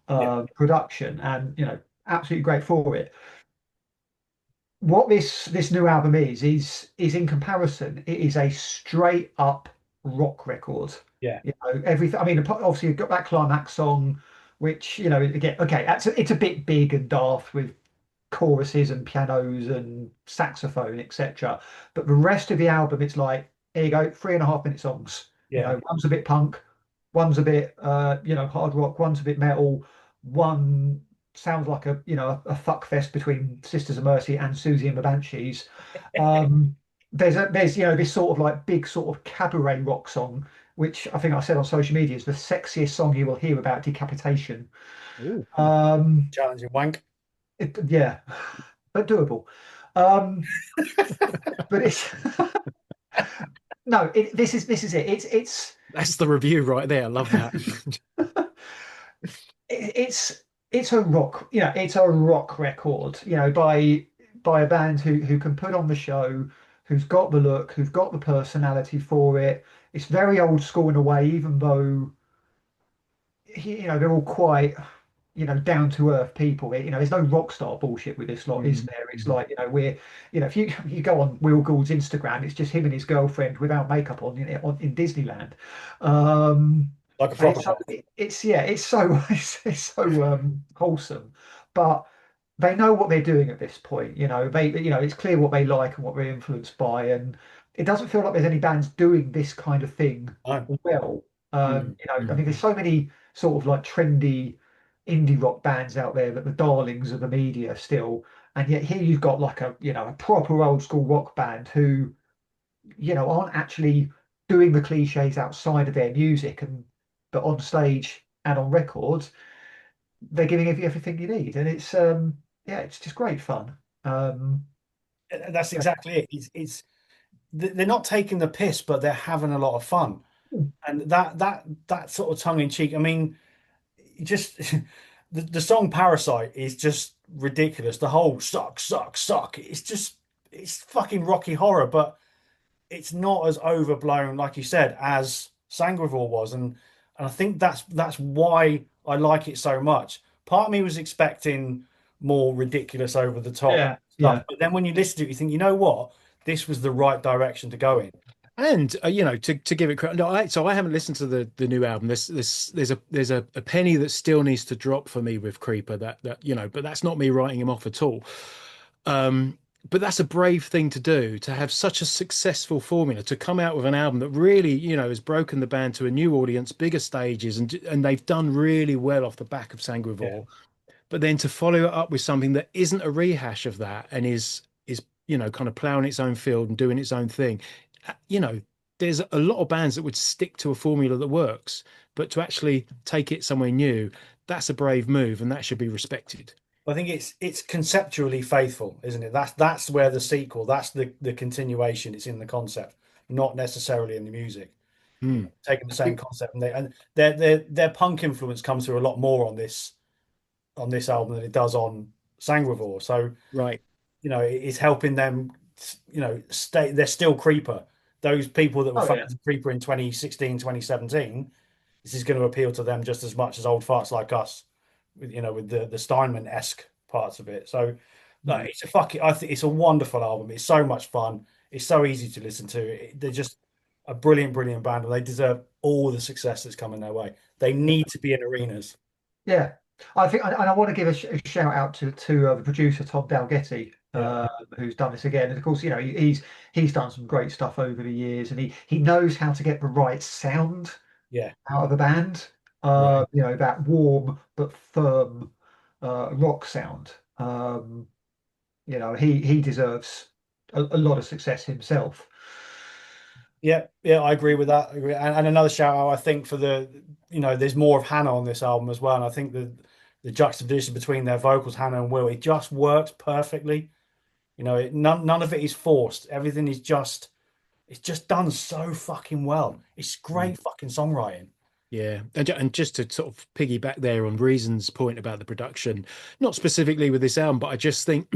Speaker 1: Yeah,
Speaker 4: production, and absolutely great for it. What this new album is in comparison, it is a straight up rock record.
Speaker 1: yeah,
Speaker 4: Everything. I mean, obviously you've got that climax song, which again, okay, it's a bit big and daft with choruses and pianos and saxophone, etc. But the rest of the album, it's like, here you go, 3.5 minute songs.
Speaker 1: yeah.
Speaker 4: One's a bit punk, one's a bit hard rock, one's a bit metal, one sounds like a fuck fest between Sisters of Mercy and Susie and the Banshees. Um, there's this sort of like big sort of cabaret rock song, which I think I said on social media is the sexiest song you will hear about decapitation.
Speaker 2: Ooh.
Speaker 4: Um,
Speaker 1: Challenging wank.
Speaker 4: yeah, but doable. Um, but it's no, this is it.
Speaker 2: That's the review right there. I love that.
Speaker 4: It's a rock, it's a rock record, by a band who can put on the show, who's got the look, who's got the personality for it. It's very old school in a way, even though they're all quite down to earth people. There's no rock star bullshit with this lot, is there? It's like, we're, if you go on Will Gould's Instagram, it's just him and his girlfriend without makeup on, in Disneyland. Um,
Speaker 1: Like a
Speaker 4: and
Speaker 1: proper
Speaker 4: it's so, it's so it's so wholesome, but they know what they're doing at this point. It's clear what they like and what they're influenced by, and it doesn't feel like there's any bands doing this kind of thing
Speaker 1: no.
Speaker 4: well.
Speaker 2: Mm.
Speaker 4: I mean, there's so many sort of like trendy indie rock bands out there that the darlings of the media still, and yet here you've got like a proper old school rock band who aren't actually doing the cliches outside of their music, but on stage and on records they're giving you everything you need, and it's just great fun. um
Speaker 1: That's
Speaker 4: yeah.
Speaker 1: exactly it. It's they're not taking the piss, but they're having a lot of fun. And that sort of tongue in cheek. I mean, just the song Parasite is just ridiculous. The whole suck, suck, suck. It's fucking Rocky Horror, but it's not as overblown, like you said, as Sangreville was. And I think that's why I like it so much. Part of me was expecting more ridiculous, over the top
Speaker 4: Yeah,
Speaker 1: stuff,
Speaker 4: yeah.
Speaker 1: but then when you listen to it, you think, you know what? This was the right direction to go in.
Speaker 2: And to give it credit, no, so I haven't listened to the new album. There's a penny that still needs to drop for me with Creeper. But that's not me writing him off at all. Um, but that's a brave thing to do, to have such a successful formula, to come out with an album that really, has broken the band to a new audience, bigger stages, and they've done really well off the back of
Speaker 1: Yeah.
Speaker 2: Sanguivore. But then to follow it up with something that isn't a rehash of that and is kind of plowing its own field and doing its own thing. You know, there's a lot of bands that would stick to a formula that works, but to actually take it somewhere new, that's a brave move, and that should be respected.
Speaker 1: I think it's conceptually faithful, isn't it? That's where the sequel, that's the continuation. It's in the concept, not necessarily in the music.
Speaker 2: Hmm.
Speaker 1: Taking the same concept, and their punk influence comes through a lot more on this album than it does on Sanguivore. So
Speaker 2: Right.
Speaker 1: it's helping them. Stay. They're still Creeper. Those people that were
Speaker 4: Oh yeah.
Speaker 1: fans of Creeper in 2016, 2017, this is going to appeal to them just as much as old farts like us, with the Steinman-esque parts of it. So,
Speaker 4: Mm.
Speaker 1: it's a fucking. I think it's a wonderful album. It's so much fun. It's so easy to listen to. They're just a brilliant, brilliant band, and they deserve all the success that's coming their way. They need to be in arenas.
Speaker 4: Yeah, I think, and I want to give a shout out to the producer Tom Dalgetty,
Speaker 1: Yeah,
Speaker 4: who's done this again. And of course, he's done some great stuff over the years, and he knows how to get the right sound
Speaker 1: yeah,
Speaker 4: out of a band.
Speaker 1: yeah,
Speaker 4: That warm but firm rock sound. He deserves a lot of success himself.
Speaker 1: yeah, yeah. I agree with that. I agree. And another shout out, I think, for there's more of Hannah on this album as well, and I think the juxtaposition between their vocals, Hannah and Will, it just works perfectly. None of it is forced. Everything is just it's just done so fucking well. It's great fucking songwriting.
Speaker 2: Yeah, and just to sort of piggyback there on Reason's point about the production, not specifically with this album, but I just think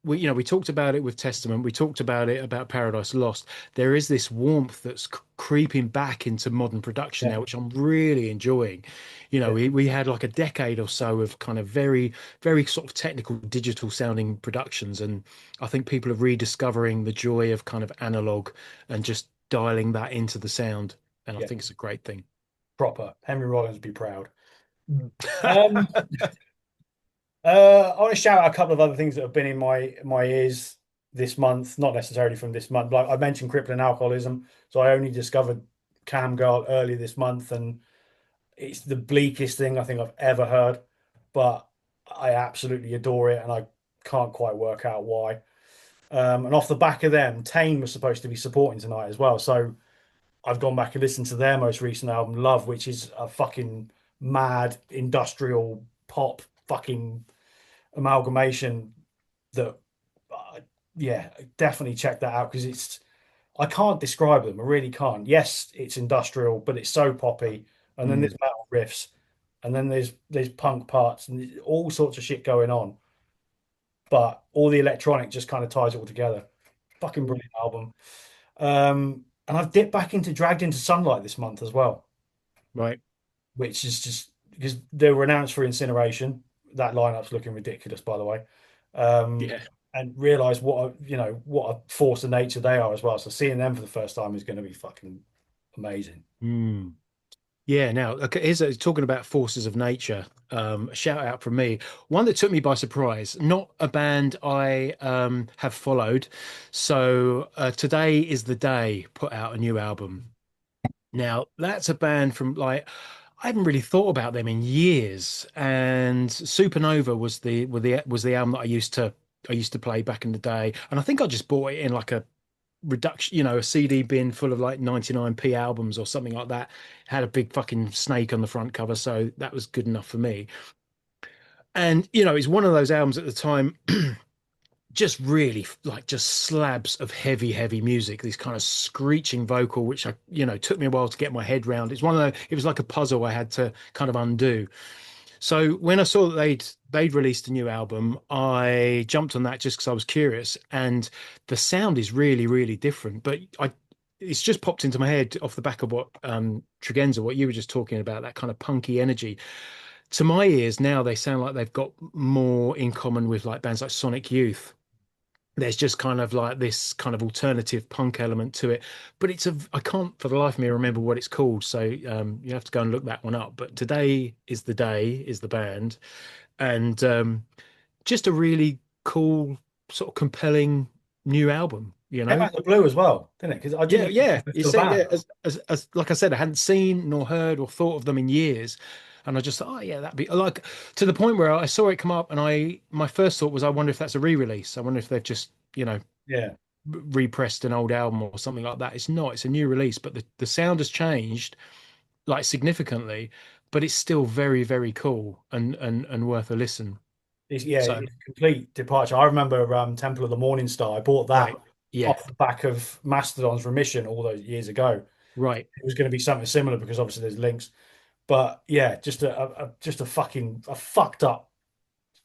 Speaker 2: we talked about it with Testament, we talked about it about Paradise Lost. There is this warmth that's creeping back into modern production
Speaker 1: Yeah,
Speaker 2: now, which I'm really enjoying.
Speaker 1: yeah,
Speaker 2: We had like a decade or so of kind of very, very sort of technical digital sounding productions, and I think people are rediscovering the joy of kind of analog and just dialing that into the sound, and I
Speaker 1: yeah.
Speaker 2: think it's a great thing.
Speaker 1: Proper. Henry Rollins would be proud.
Speaker 4: Mm.
Speaker 1: Um, I want to shout out a couple of other things that have been in my ears this month, not necessarily from this month. Like I mentioned, crippling alcoholism. So I only discovered Cam Girl earlier this month, and it's the bleakest thing I think I've ever heard. But I absolutely adore it, and I can't quite work out why. And off the back of them, Tame was supposed to be supporting tonight as well. So I've gone back and listened to their most recent album, Love, which is a fucking mad industrial pop fucking amalgamation that, uh, yeah, definitely check that out because I can't describe them. I really can't. Yes, it's industrial, but it's so poppy. And then
Speaker 2: Mm,
Speaker 1: there's metal riffs, and then there's punk parts and there's all sorts of shit going on. But all the electronic just kind of ties it all together. Fucking brilliant album. And I've dipped back into Dragged into Sunlight this month as well,
Speaker 2: right.
Speaker 1: which is just because they were announced for Incineration. That lineup's looking ridiculous, by the way. Um,
Speaker 2: Yeah.
Speaker 1: and realize what a force of nature they are as well. So seeing them for the first time is going to be fucking amazing.
Speaker 2: Mm. Yeah. Now, okay, talking about forces of nature. A shout out from me. One that took me by surprise. Not a band I have followed. So Today is the Day put out a new album. Now, that's a band from like I haven't really thought about them in years. And Supernova was the album that I used to play back in the day. And I think I just bought it in like a reduction, a CD bin full of like 99p albums or something like that. Had a big fucking snake on the front cover, so that was good enough for me. And it's one of those albums at the time, just really like just slabs of heavy, heavy music, this kind of screeching vocal, which took me a while to get my head round. It was like a puzzle I had to kind of undo. So when I saw that they'd released a new album, I jumped on that just because I was curious, and the sound is really, really different. But it's just popped into my head off the back of what Tregenza, what you were just talking about, that kind of punky energy. To my ears now, they sound like they've got more in common with like bands like Sonic Youth. there's just kind of like this kind of alternative punk element to it. But I can't for the life of me remember what it's called. So you have to go and look that one up. But Today is the Day is the band. And just a really cool, sort of compelling new album, you
Speaker 1: Came
Speaker 2: know?
Speaker 1: out of the blue as well, didn't it? Because I
Speaker 2: Yeah,
Speaker 1: didn't think
Speaker 2: yeah.
Speaker 1: it was
Speaker 2: You
Speaker 1: still a
Speaker 2: see,
Speaker 1: band.
Speaker 2: yeah, as like I said, I hadn't seen nor heard or thought of them in years. And I just thought, oh yeah, that'd be like to the point where I saw it come up and my first thought was, I wonder if that's a re-release. I wonder if they've just,
Speaker 1: Yeah.
Speaker 2: repressed an old album or something like that. It's not, it's a new release, but the sound has changed like significantly, but it's still very, very cool and worth a listen. So,
Speaker 1: It's a complete departure. I remember Temple of the Morning Star. I bought that
Speaker 2: right. Yeah.
Speaker 1: off the back of Mastodon's Remission all those years ago.
Speaker 2: Right.
Speaker 1: It was going to be something similar because obviously there's links. But yeah, just a fucking a fucked up.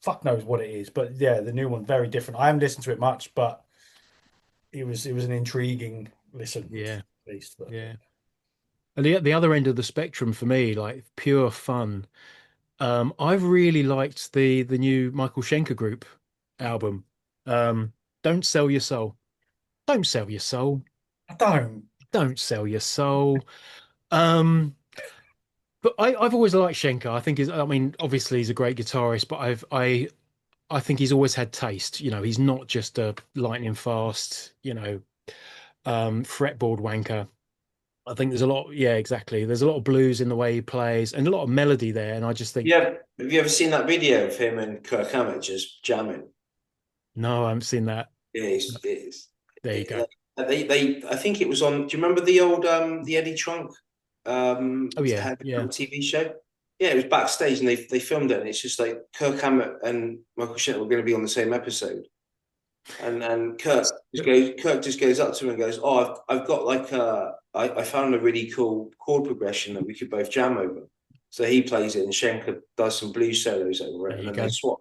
Speaker 1: Fuck knows what it is. But yeah, the new one very different. I haven't listened to it much, but it was an intriguing listen
Speaker 2: Yeah.
Speaker 1: at least. But
Speaker 2: Yeah. And the other end of the spectrum for me, like pure fun. I've really liked the new Michael Schenker Group album. Um, Don't Sell Your Soul. Don't sell your soul.
Speaker 1: I don't.
Speaker 2: Don't sell your soul. Um, but I've always liked Schenker. I mean, obviously he's a great guitarist, but I think he's always had taste. He's not just a lightning fast, fretboard wanker. I think there's a lot, yeah, exactly. There's a lot of blues in the way he plays and a lot of melody there. And I just think,
Speaker 3: Yeah, have you ever seen that video of him and Kirk Hammett just jamming?
Speaker 2: no, I haven't seen that.
Speaker 3: It's
Speaker 2: There you go.
Speaker 3: I think it was on. Do you remember the old the Eddie Trunk
Speaker 2: Oh yeah,
Speaker 3: had a
Speaker 2: yeah,
Speaker 3: TV show? Yeah, it was backstage and they filmed it, and it's just like Kirk Hammett and Michael Shannon were going to be on the same episode. And Kirk just goes up to him and goes, "Oh, I've got like I found a really cool chord progression that we could both jam over." So he plays it, and Schenker does some blues solos over it,
Speaker 2: there
Speaker 3: and
Speaker 2: you
Speaker 3: then they
Speaker 2: go.
Speaker 3: swap.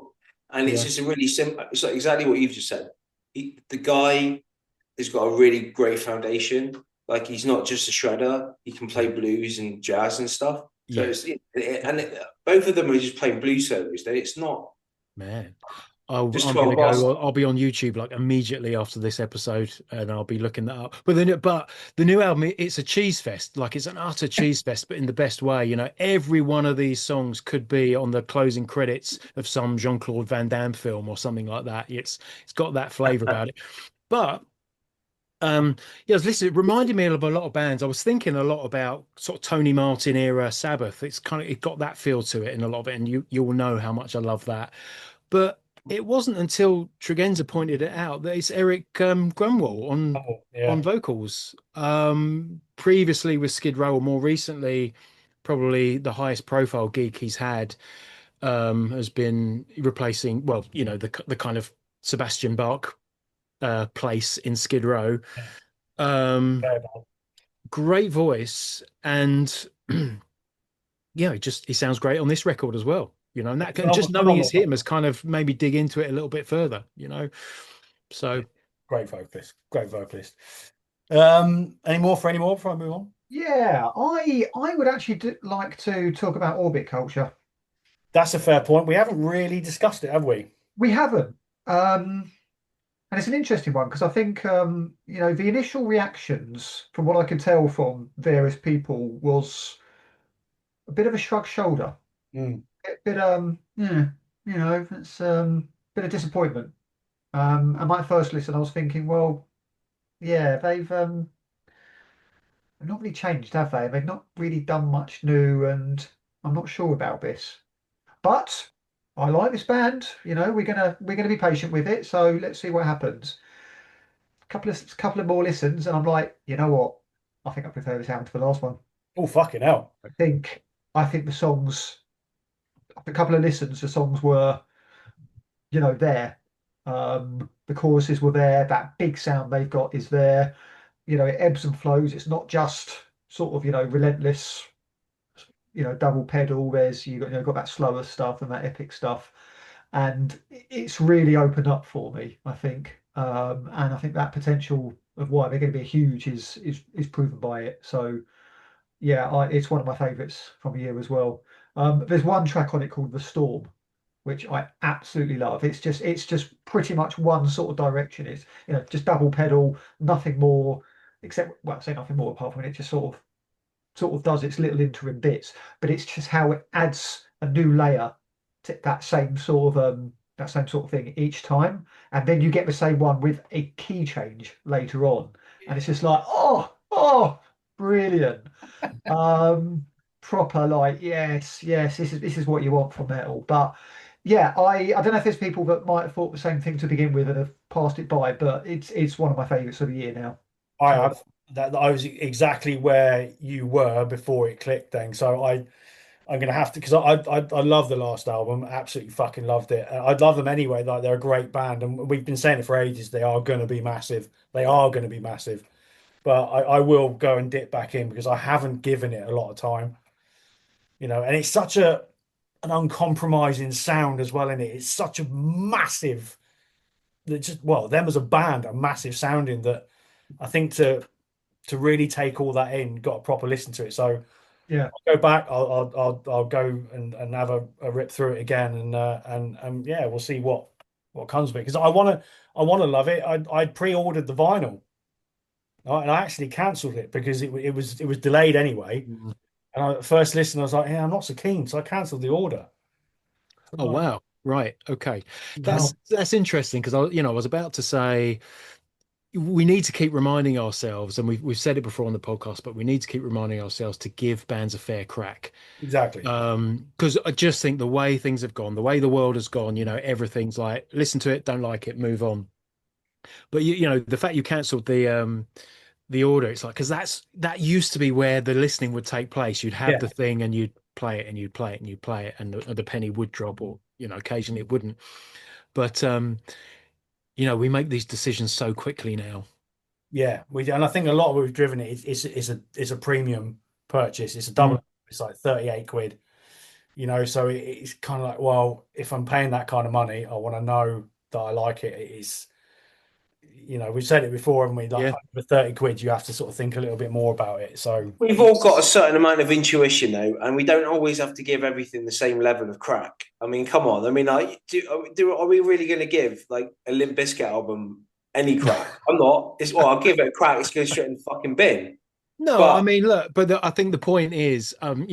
Speaker 3: And it's
Speaker 2: Yeah,
Speaker 3: just a really simple. It's like exactly what you've just said. The guy has got a really great foundation. Like he's not just a shredder; he can play blues and jazz and stuff. So
Speaker 2: yeah,
Speaker 3: both of them are just playing blues solos. It's not
Speaker 2: man.
Speaker 3: just
Speaker 2: I'm gonna
Speaker 3: 12 bars.
Speaker 2: go. I'll be on YouTube like immediately after this episode, and I'll be looking that up. But the new album, it's a cheese fest. Like it's an utter cheese fest, but in the best way. Every one of these songs could be on the closing credits of some Jean-Claude Van Damme film or something like that. It's got that flavor about it. But yeah, I was listening. It reminded me of a lot of bands. I was thinking a lot about sort of Tony Martin era Sabbath. It got that feel to it in a lot of it, and you'll know how much I love that. But it wasn't until Tregenza pointed it out that it's Eric Grunwald
Speaker 1: Oh,
Speaker 2: on
Speaker 1: yeah.
Speaker 2: vocals. Previously with Skid Row, or more recently, probably the highest profile gig he's had has been replacing, well, the kind of Sebastian Bach place in Skid Row.
Speaker 1: Yeah.
Speaker 2: Um,
Speaker 1: Very bad.
Speaker 2: Great voice, and yeah, he sounds great on this record as well. And that and just knowing it's
Speaker 1: Phenomenal.
Speaker 2: him has kind of made me dig into it a little bit further. So
Speaker 1: Great vocalist. Great vocalist. Any more before I move on?
Speaker 4: Yeah, I would actually like to talk about orbit culture.
Speaker 1: That's a fair point. We haven't really discussed it, have we?
Speaker 4: We haven't. And it's an interesting one because I think the initial reactions, from what I can tell from various people, was a bit of a shrug shoulder,
Speaker 1: Mm.
Speaker 4: a bit yeah, it's bit of disappointment. And my first listen, I was thinking, well, yeah, they've not really changed, have they? They've not really done much new, and I'm not sure about this. But I like this band. We're gonna be patient with it. So let's see what happens. Couple of more listens, and I'm like, you know what? I think I prefer this album to the last one.
Speaker 1: Oh, fucking hell.
Speaker 4: I think the songs, after a couple of listens, the songs were, there. The choruses were there. That big sound they've got is there. It ebbs and flows. It's not just sort of, relentless, double pedal. Got that slower stuff and that epic stuff, and it's really opened up for me, I think. And I think that potential of why they're going to be huge is proven by it. So yeah, it's one of my favourites from the year as well. There's one track on it called "The Storm," which I absolutely love. It's just pretty much one sort of direction. It's just double pedal, nothing more, except well, I say nothing more apart from it just sort of does its little interim bits, but it's just how it adds a new layer to that same sort of thing each time, and then you get the same one with a key change later on, and it's just like brilliant. Um, Proper like yes, this is what you want from metal. But yeah, I don't know if there's people that might have thought the same thing to begin with and have passed it by, but it's one of my favourites of the year now.
Speaker 1: I
Speaker 4: So
Speaker 1: have that. I was exactly where you were before it clicked. Then, so I'm gonna have to because I love the last album. Absolutely fucking loved it. I'd love them anyway. Like they're a great band, and we've been saying it for ages. They are going to be massive. They are going to be massive. But I will go and dip back in because I haven't given it a lot of time. And it's such an uncompromising sound as well in it. It's such a massive. Just well, them as a band are massive sounding that I think to really take all that in, got to proper listen to it. So
Speaker 4: yeah,
Speaker 1: I'll go back. I'll go and have a rip through it again, and yeah, we'll see what comes of it because I want to love it. I pre-ordered the vinyl, right, and I actually cancelled it because it was delayed anyway.
Speaker 2: Mm.
Speaker 1: And I first listened, I was like, yeah, I'm not so keen, so I cancelled the order. I'm
Speaker 2: Oh
Speaker 1: like,
Speaker 2: wow. Right. Okay.
Speaker 1: no,
Speaker 2: That's interesting because I was about to say we need to keep reminding ourselves, and we've said it before on the podcast, but we need to keep reminding ourselves to give bands a fair crack.
Speaker 1: exactly.
Speaker 2: Because I just think the way things have gone, the way the world has gone, everything's like listen to it, don't like it, move on. But the fact you cancelled the order, it's like because that used to be where the listening would take place. You'd have
Speaker 1: Yeah,
Speaker 2: the thing and you'd play it and you'd play it and you'd play it, and the penny would drop, or occasionally it wouldn't. But we make these decisions so quickly now.
Speaker 1: yeah. And I think a lot of we've driven it. It's a premium purchase. It's a
Speaker 2: Mm.
Speaker 1: double. It's like 38 quid. So it's kind of like, well, if I'm paying that kind of money, I want to know that I like it. It is, we've said it before, haven't we? Like
Speaker 2: Yeah.
Speaker 1: for 30 quid, you have to sort of think a little bit more about it. So
Speaker 3: We've all got a certain amount of intuition, though, and we don't always have to give everything the same level of crack. I mean, come on. I mean, like, are we really going to give like a Limp Bizkit album any crack? I'm not. I'll give it a crack. It's going straight in the fucking bin.
Speaker 2: No, I
Speaker 3: But
Speaker 2: mean, look, but I think the point is, and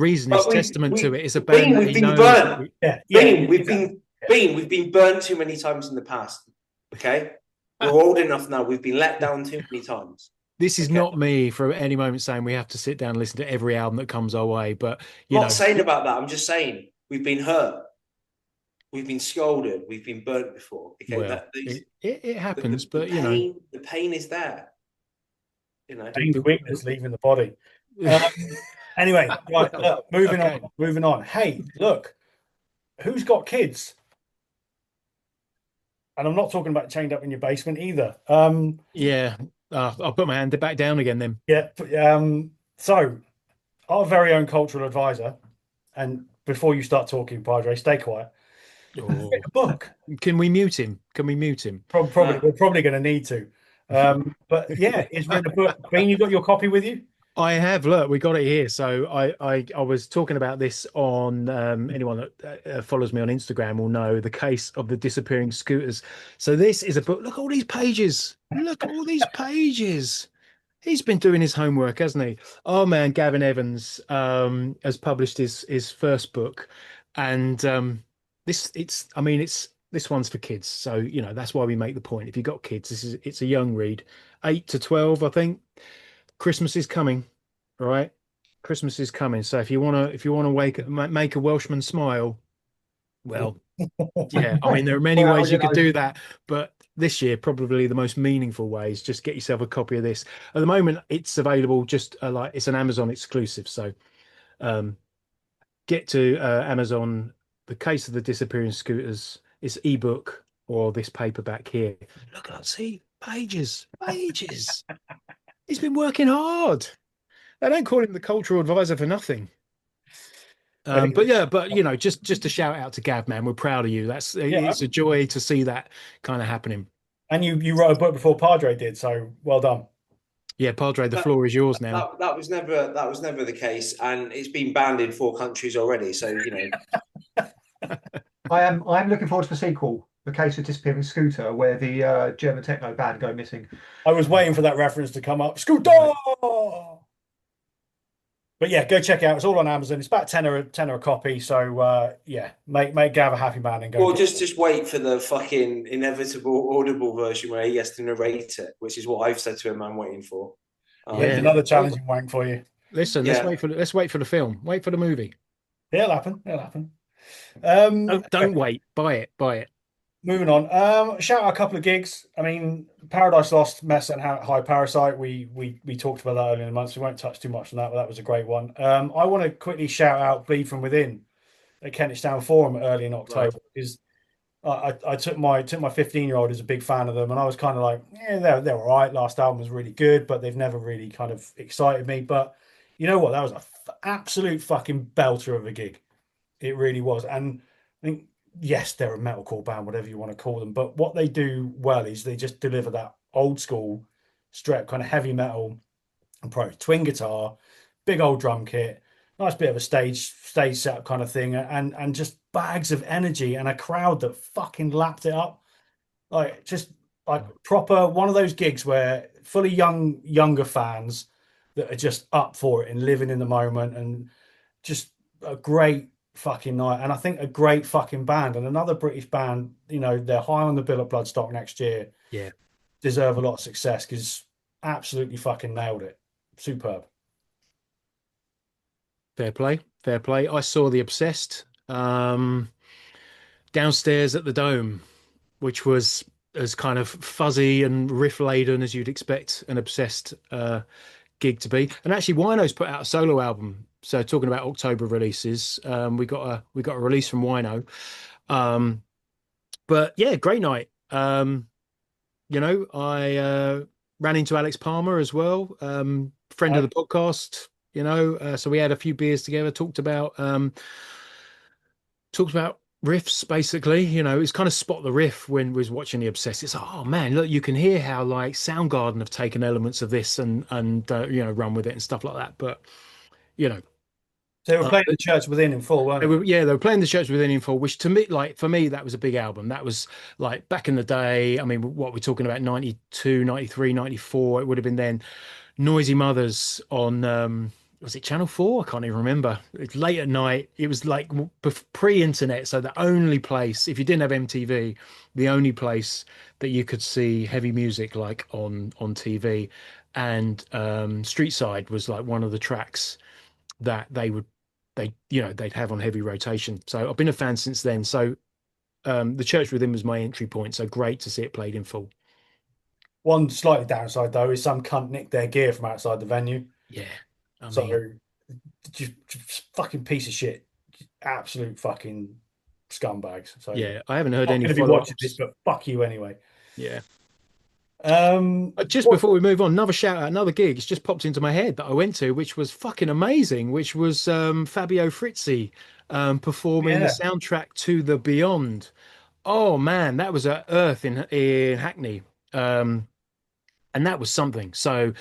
Speaker 2: Reason is
Speaker 3: but
Speaker 2: testament to it. It's a band
Speaker 3: Bean,
Speaker 2: that
Speaker 3: we've
Speaker 2: he
Speaker 3: been
Speaker 2: knows that
Speaker 3: burnt.
Speaker 2: we,
Speaker 1: yeah, yeah, exactly.
Speaker 3: We've been burnt too many times in the past. Okay, we're old enough now. We've been let down too many times.
Speaker 2: this is
Speaker 3: Okay.
Speaker 2: not me for any moment saying we have to sit down and listen to every album that comes our way. But
Speaker 3: I'm not saying about that. I'm just saying we've been hurt. We've been scolded. We've been burnt before. Okay,
Speaker 2: well, it happens.
Speaker 3: the
Speaker 2: But
Speaker 3: pain is there.
Speaker 1: Pain's weakness leaving the body. Um, anyway, right,
Speaker 2: well,
Speaker 1: look, moving
Speaker 2: okay.
Speaker 1: on, moving on. Hey, look, who's got kids? And I'm not talking about chained up in your basement either.
Speaker 2: Yeah, I'll put my hand back down again then.
Speaker 1: Yeah. So our very own cultural advisor, and before you start talking, Padre, stay quiet.
Speaker 2: Oh,
Speaker 1: A book.
Speaker 2: can we mute him? Can we mute him?
Speaker 1: Probably, we're probably going to need to. But yeah, he's written a book. Bean, you got your copy with you?
Speaker 2: I have. Look, we got it here. So I was talking about this on anyone that follows me on Instagram will know the case of the disappearing scooters. So this is a book. Look at all these pages. Look at all these pages. He's been doing his homework, hasn't he? Oh man, Gavin Evans has published his first book, and this one's for kids. So that's why we make the point. If you've got kids, it's a young read, 8 to 12, I think. Christmas is coming, all right? Christmas is coming. So if you wanna make a Welshman smile, well, yeah. I mean, there are many
Speaker 4: well,
Speaker 2: ways you could do that, but this year probably the most meaningful way is just get yourself a copy of this. At the moment, it's available just like it's an Amazon exclusive. So um, get to Amazon. The Case of the Disappearing Scooters. It's ebook or this paperback here. Look at see pages, pages. He's been working hard. They don't call him the cultural advisor for nothing. But yeah, just a shout out to Gav, man. We're proud of you.
Speaker 1: Yeah.
Speaker 2: It's a joy to see that kind of happening.
Speaker 1: And you wrote a book before Padre did, so well done.
Speaker 2: Yeah, Padre, the floor is yours now.
Speaker 3: That was never the case, and it's been banned in 4 countries already. So
Speaker 4: I'm looking forward to the sequel, The Case of Disappearing Scooter, where the German techno band go missing.
Speaker 1: I was waiting for that reference to come up. Scooter! But yeah, go check it out. It's all on Amazon. It's about 10 or a copy. So yeah, make Gav a happy man and go
Speaker 3: Or
Speaker 1: get
Speaker 3: just wait for the fucking inevitable audible version where he has to narrate it, which is what I've said to him I'm waiting for.
Speaker 1: There's
Speaker 2: Yeah.
Speaker 1: another challenging wank for you.
Speaker 2: Listen,
Speaker 3: Yeah.
Speaker 2: let's wait for the film. Wait for the movie.
Speaker 1: It'll happen. It'll happen.
Speaker 2: Don't wait. Buy it. Buy it.
Speaker 1: Moving on. Shout out a couple of gigs. I mean, Paradise Lost, Mess and High Parasite. We talked about that earlier in the month, so we won't touch too much on that, but that was a great one. I want to quickly shout out Bleed From Within at Kentish Town Forum early in October because I took my 15-year-old as a big fan of them, and I was kind of like, yeah, they're all right. Last album was really good, but they've never really kind of excited me. But you know what? That was an absolute fucking belter of a gig. It really was. And I think, yes, they're a metalcore band, whatever you want to call them. But what they do well is they just deliver that old school, straight kind of heavy metal approach. Twin guitar, big old drum kit, nice bit of a stage setup kind of thing, and just bags of energy and a crowd that fucking lapped it up. Like just like proper one of those gigs where fully younger fans that are just up for it and living in the moment and just a great fucking night, and I think a great fucking band and another British band. You know, they're high on the bill at Bloodstock next year.
Speaker 2: Yeah.
Speaker 1: Deserve a lot of success because absolutely fucking nailed it. Superb.
Speaker 2: Fair play. Fair play. I saw The Obsessed downstairs at the Dome, which was as kind of fuzzy and riff laden as you'd expect an Obsessed gig to be. And actually, Wino's put out a solo album. So talking about October releases, we got a release from Wino. But yeah, great night. I ran into Alex Palmer as well, friend of the podcast. So we had a few beers together, talked about riffs basically. It's kind of spot the riff when we was watching The Obsessed. It's like, oh man, look, you can hear how like Soundgarden have taken elements of this and run with it and stuff like that. But you know,
Speaker 1: So they were playing the Church Within in full, weren't they?
Speaker 2: they were playing the Church Within in full, which to me, like for me, that was a big album. That was like back in the day. I mean, what we're talking about, 92, 93, 94. It would have been then. Noisy Mothers on was it Channel 4? I can't even remember. It's late at night. It was like pre-internet, so the only place, if you didn't have MTV, the only place that you could see heavy music like on TV. And Street Side was like one of the tracks that they'd have on heavy rotation. So I've been a fan since then. So the Church Within was my entry point. So great to see it played in full.
Speaker 1: One slightly downside though is some cunt nicked their gear from outside the venue.
Speaker 2: Yeah, I
Speaker 1: So
Speaker 2: mean,
Speaker 1: just fucking piece of shit, absolute fucking scumbags. So
Speaker 2: yeah, I haven't heard
Speaker 1: I'm
Speaker 2: any
Speaker 1: going to be watching this,
Speaker 2: follow-ups.
Speaker 1: but fuck you anyway.
Speaker 2: Yeah. Just
Speaker 1: What,
Speaker 2: before we move on, another shout out, another gig. It's just popped into my head that I went to, which was fucking amazing. Which was Fabio Frizzi performing the
Speaker 1: yeah,
Speaker 2: soundtrack to The Beyond. Oh man, that was at Earth in Hackney, and that was something. So,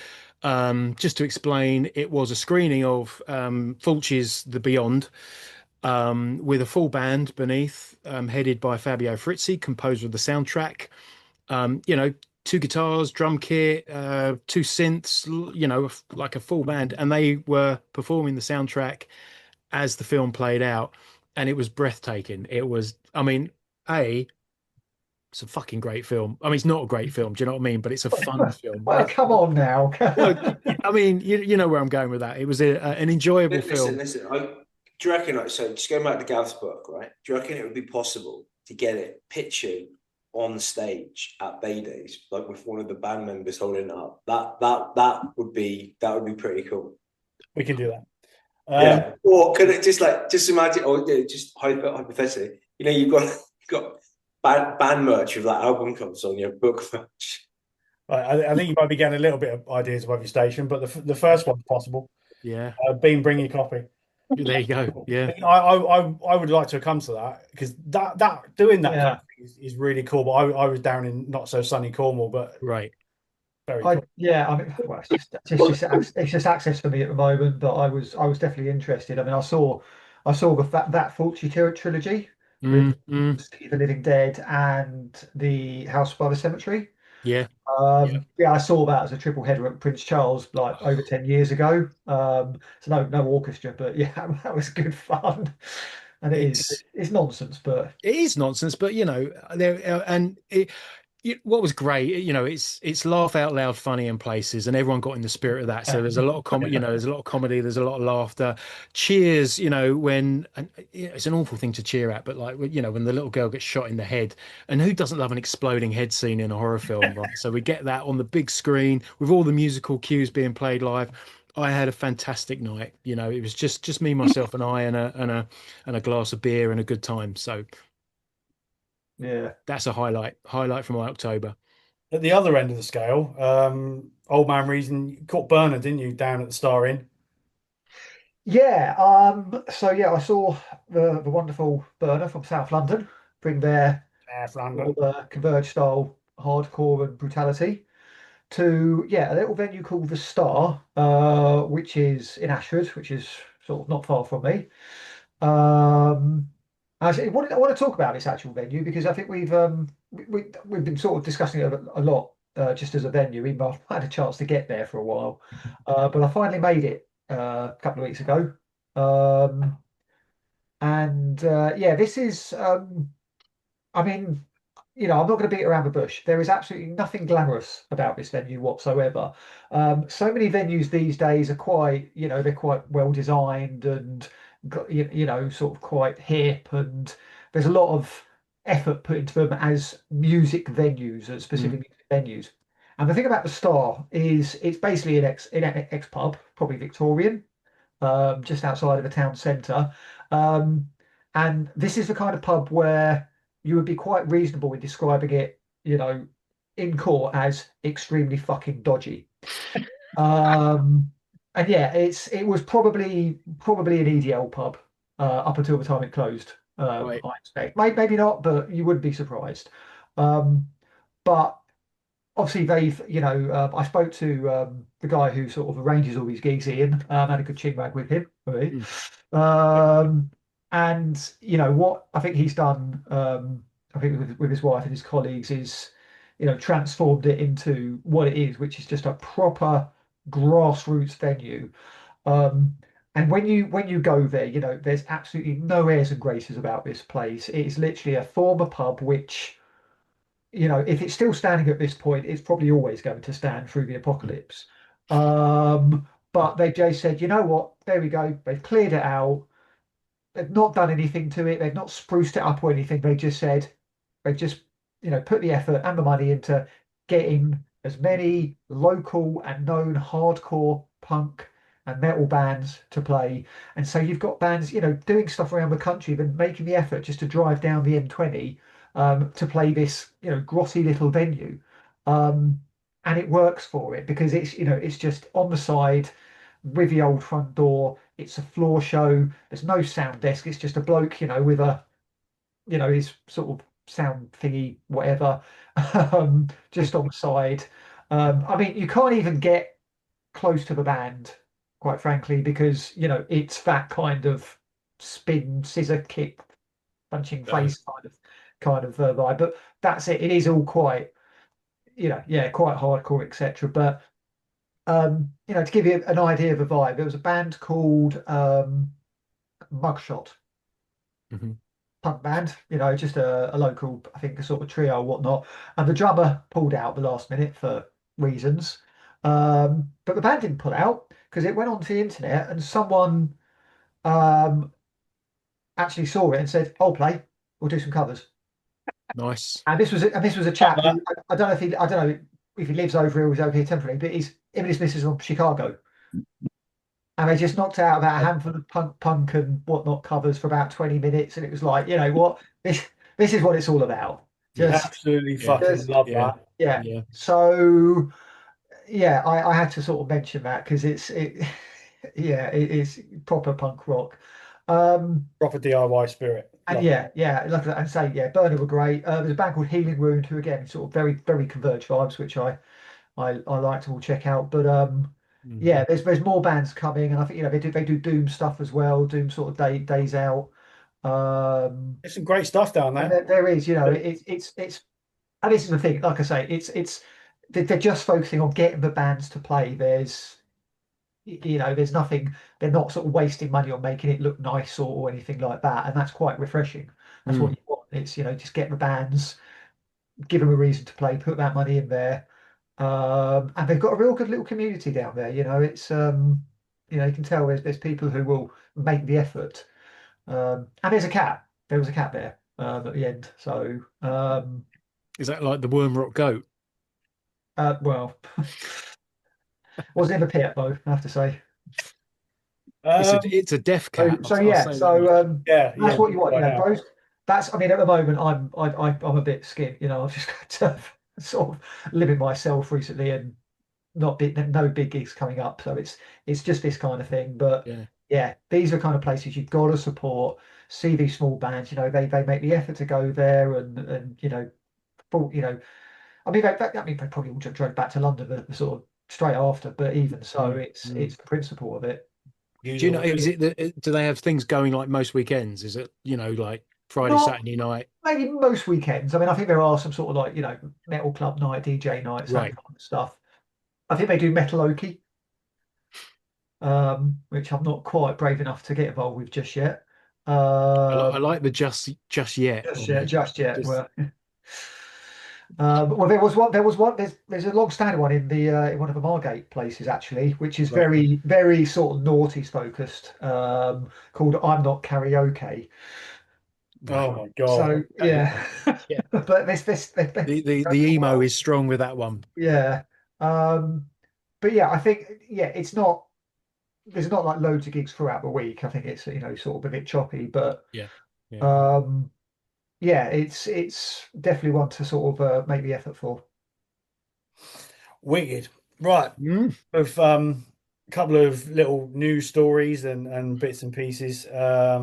Speaker 2: just to explain, it was a screening of Fulci's The Beyond with a full band beneath, headed by Fabio Frizzi, composer of the soundtrack. Two guitars, drum kit, two synths, like a full band. And they were performing the soundtrack as the film played out. And it was breathtaking. It was, I mean, it's a fucking great film. I mean, it's not a great film, do you know what I mean? But it's a fun film.
Speaker 4: Well, come on now.
Speaker 2: Well, I mean, you know where I'm going with that. It was an enjoyable film.
Speaker 3: Listen. Do you reckon, so just going back to Gav's book, right? Do you reckon it would be possible to get it pictured on stage at Bay Days, like with one of the band members holding it up? That would be pretty cool.
Speaker 1: we can do that.
Speaker 3: Yeah. Or could it just imagine, or just hypothetically, you've got band merch with that album covers on your book merch.
Speaker 1: I think you might be getting a little bit of ideas above your station, but the first one's possible.
Speaker 2: Yeah.
Speaker 1: Bean, bring your copy.
Speaker 2: There you go. Yeah.
Speaker 1: I would like to come to that because that doing that kind of thing is really cool. But I was down in not so sunny Cornwall, but
Speaker 2: Right.
Speaker 1: very cool.
Speaker 4: I mean, well, it's just access for me at the moment. But I was definitely interested. I mean, I saw that Fulci trilogy,
Speaker 2: Mm,
Speaker 4: the
Speaker 2: mm,
Speaker 4: City of the Living Dead and the House by the Cemetery.
Speaker 2: yeah, yeah.
Speaker 4: Yeah, I saw that as a triple header at Prince Charles like over 10 years ago. So no orchestra, but yeah, that was good fun. And it is
Speaker 2: It's
Speaker 4: it's nonsense, but
Speaker 2: it is nonsense, but there and what was great, it's laugh out loud funny in places, and everyone got in the spirit of that. So
Speaker 4: yeah,
Speaker 2: there's a lot of comedy, there's a lot of comedy, there's a lot of laughter, cheers, when and it's an awful thing to cheer at, but like when the little girl gets shot in the head, and who doesn't love an exploding head scene in a horror film, right? So we get that on the big screen with all the musical cues being played live. I had a fantastic night. It was just me, myself, and I, and a glass of beer and a good time. So
Speaker 4: yeah.
Speaker 2: that's a highlight from my October.
Speaker 1: At the other end of the scale, Old Man Reason, you caught Burner, didn't you, down at the Star Inn?
Speaker 4: Yeah, so yeah, I saw the wonderful Burner from South London bring their
Speaker 1: South
Speaker 4: sort
Speaker 1: London.
Speaker 4: of Converge style hardcore and brutality to yeah a little venue called the Star, which is in Ashford, which is sort of not far from me. Um, I want to talk about this actual venue because I think we've been sort of discussing it a lot just as a venue, even though I had a chance to get there for a while. But I finally made it a couple of weeks ago. Um, and yeah, this is I mean, I'm not going to beat around the bush. There is absolutely nothing glamorous about this venue whatsoever. So many venues these days are quite, they're quite well designed and, sort of quite hip, and there's a lot of effort put into them as music venues, as specific
Speaker 2: Mm.
Speaker 4: music venues. And the thing about the Star is it's basically an ex pub, probably Victorian, just outside of a town centre. Um, and this is the kind of pub where you would be quite reasonable in describing it, in court as extremely fucking dodgy. Um, and yeah, it was probably an EDL pub up until the time it closed.
Speaker 2: Right.
Speaker 4: I expect, maybe not, but you wouldn't be surprised. Um, but obviously I spoke to the guy who sort of arranges all these gigs, Ian. Had a good chin wag with him, really.
Speaker 2: Mm.
Speaker 4: um and what I think he's done, I think with his wife and his colleagues, is transformed it into what it is, which is just a proper grassroots venue. um and when you go there, there's absolutely no airs and graces about this place. It is literally a former pub which, if it's still standing at this point, it's probably always going to stand through the apocalypse. But they just said, you know what, there we go. They've cleared it out. They've not done anything to it. They've not spruced it up or anything. They've just, put the effort and the money into getting as many local and known hardcore punk and metal bands to play. And so you've got bands, doing stuff around the country, then making the effort just to drive down the M20 to play this, grotty little venue. Um, and it works for it because it's just on the side with the old front door. It's a floor show. There's no sound desk. It's just a bloke, with his sort of sound thingy, whatever, just on the side. I mean, you can't even get close to the band, quite frankly, because it's that kind of spin, scissor kick, punching
Speaker 1: Okay.
Speaker 4: face kind of vibe. But that's it. It is all quite, yeah, quite hardcore, etc. But to give you an idea of the vibe, there was a band called Mugshot,
Speaker 2: Mhm.
Speaker 4: punk band, just a local, I think, a sort of trio or whatnot. And the drummer pulled out the last minute for reasons. But the band didn't pull out because it went onto the internet and someone um, actually saw it and said, "I'll play. We'll do some covers."
Speaker 2: Nice.
Speaker 4: And this was a
Speaker 1: Love
Speaker 4: chap who
Speaker 1: that.
Speaker 4: I don't know if he lives over here or he's over here temporarily, but him and his missus from Chicago. And they just knocked out about a handful of punk and whatnot covers for about 20 minutes. And it was like, you know what? This is what it's all about.
Speaker 2: Yeah.
Speaker 4: Just,
Speaker 1: Absolutely
Speaker 2: Yeah.
Speaker 1: fucking
Speaker 4: just
Speaker 1: love
Speaker 2: Yeah.
Speaker 1: that.
Speaker 4: yeah.
Speaker 2: Yeah.
Speaker 4: So yeah, I had to sort of mention that because yeah, it is proper punk rock. Um,
Speaker 1: Proper DIY spirit.
Speaker 4: and
Speaker 1: Love it.
Speaker 4: yeah, like I say, yeah, Burner were great. There's a band called Healing Wound who again sort of very, very Converge vibes, which I like to all check out. But
Speaker 2: Mm.
Speaker 4: yeah, there's more bands coming, and I think they do Doom stuff as well. Doom sort of days out. Um,
Speaker 1: There's some great stuff down
Speaker 4: and
Speaker 1: there.
Speaker 4: there is, it's and this is the thing. Like I say, it's they're just focusing on getting the bands to play. There's nothing. They're not sort of wasting money on making it look nice or anything like that, and that's quite refreshing. That's what
Speaker 2: Mm.
Speaker 4: you want. It's just get the bands, give them a reason to play, put that money in there, and they've got a real good little community down there. It's you can tell there's people who will make the effort. And there's a cat. There was a cat there at the end. So
Speaker 2: Is that like the Wormrock goat?
Speaker 4: well, wasn't in the pit though, I have to say.
Speaker 1: Um,
Speaker 2: It's a deaf
Speaker 4: So,
Speaker 2: cat.
Speaker 4: so
Speaker 2: I'll
Speaker 4: yeah,
Speaker 2: say that much.
Speaker 4: so
Speaker 1: yeah,
Speaker 4: that's what you want,
Speaker 1: right now.
Speaker 4: those. That's, I mean, at the moment, I'm a bit skint. I've just got to sort of limit myself recently, and not big, no big gigs coming up. So it's just this kind of thing. But
Speaker 2: Yeah.
Speaker 4: yeah, these are kind of places you've got to support. See these small bands. They make the effort to go there, and full, I mean, I mean, they probably all drove back to London the sort of straight after. But even so,
Speaker 2: Mm,
Speaker 4: it's
Speaker 2: mm.
Speaker 4: it's the principle of it.
Speaker 2: Do you know,
Speaker 1: Usual.
Speaker 2: is it do they have things going like most weekends? Is it, like Friday,
Speaker 4: Not
Speaker 2: Saturday night?
Speaker 4: maybe most weekends. I mean, I think there are some sort of like, metal club night, DJ nights, that
Speaker 2: Right.
Speaker 4: kind of stuff. I think they do Metal Oki, which I'm not quite brave enough to get involved with just yet.
Speaker 2: I
Speaker 4: Um,
Speaker 2: like the just yet
Speaker 4: just
Speaker 2: on
Speaker 4: yet,
Speaker 2: there.
Speaker 4: just yet.
Speaker 2: Just
Speaker 4: Well, well, there was one. There's a long standing one in one of the Margate places actually, which is
Speaker 2: right.
Speaker 4: very, very sort of noughties focused, called I'm Not Karaoke.
Speaker 1: Oh
Speaker 2: Right.
Speaker 1: my God.
Speaker 4: So
Speaker 2: Okay.
Speaker 4: yeah,
Speaker 2: Yeah.
Speaker 4: but this
Speaker 2: The
Speaker 4: goes for a
Speaker 2: emo
Speaker 4: while.
Speaker 2: is strong with that one.
Speaker 4: Yeah. Um, but yeah, I think, yeah, there's not like loads of gigs throughout the week. I think it's, sort of a bit choppy, but
Speaker 2: Yeah. Yeah.
Speaker 4: um, yeah, it's definitely one to sort of make the effort for.
Speaker 1: Wicked. Right.
Speaker 2: Mm.
Speaker 1: With a couple of little news stories and bits and pieces. I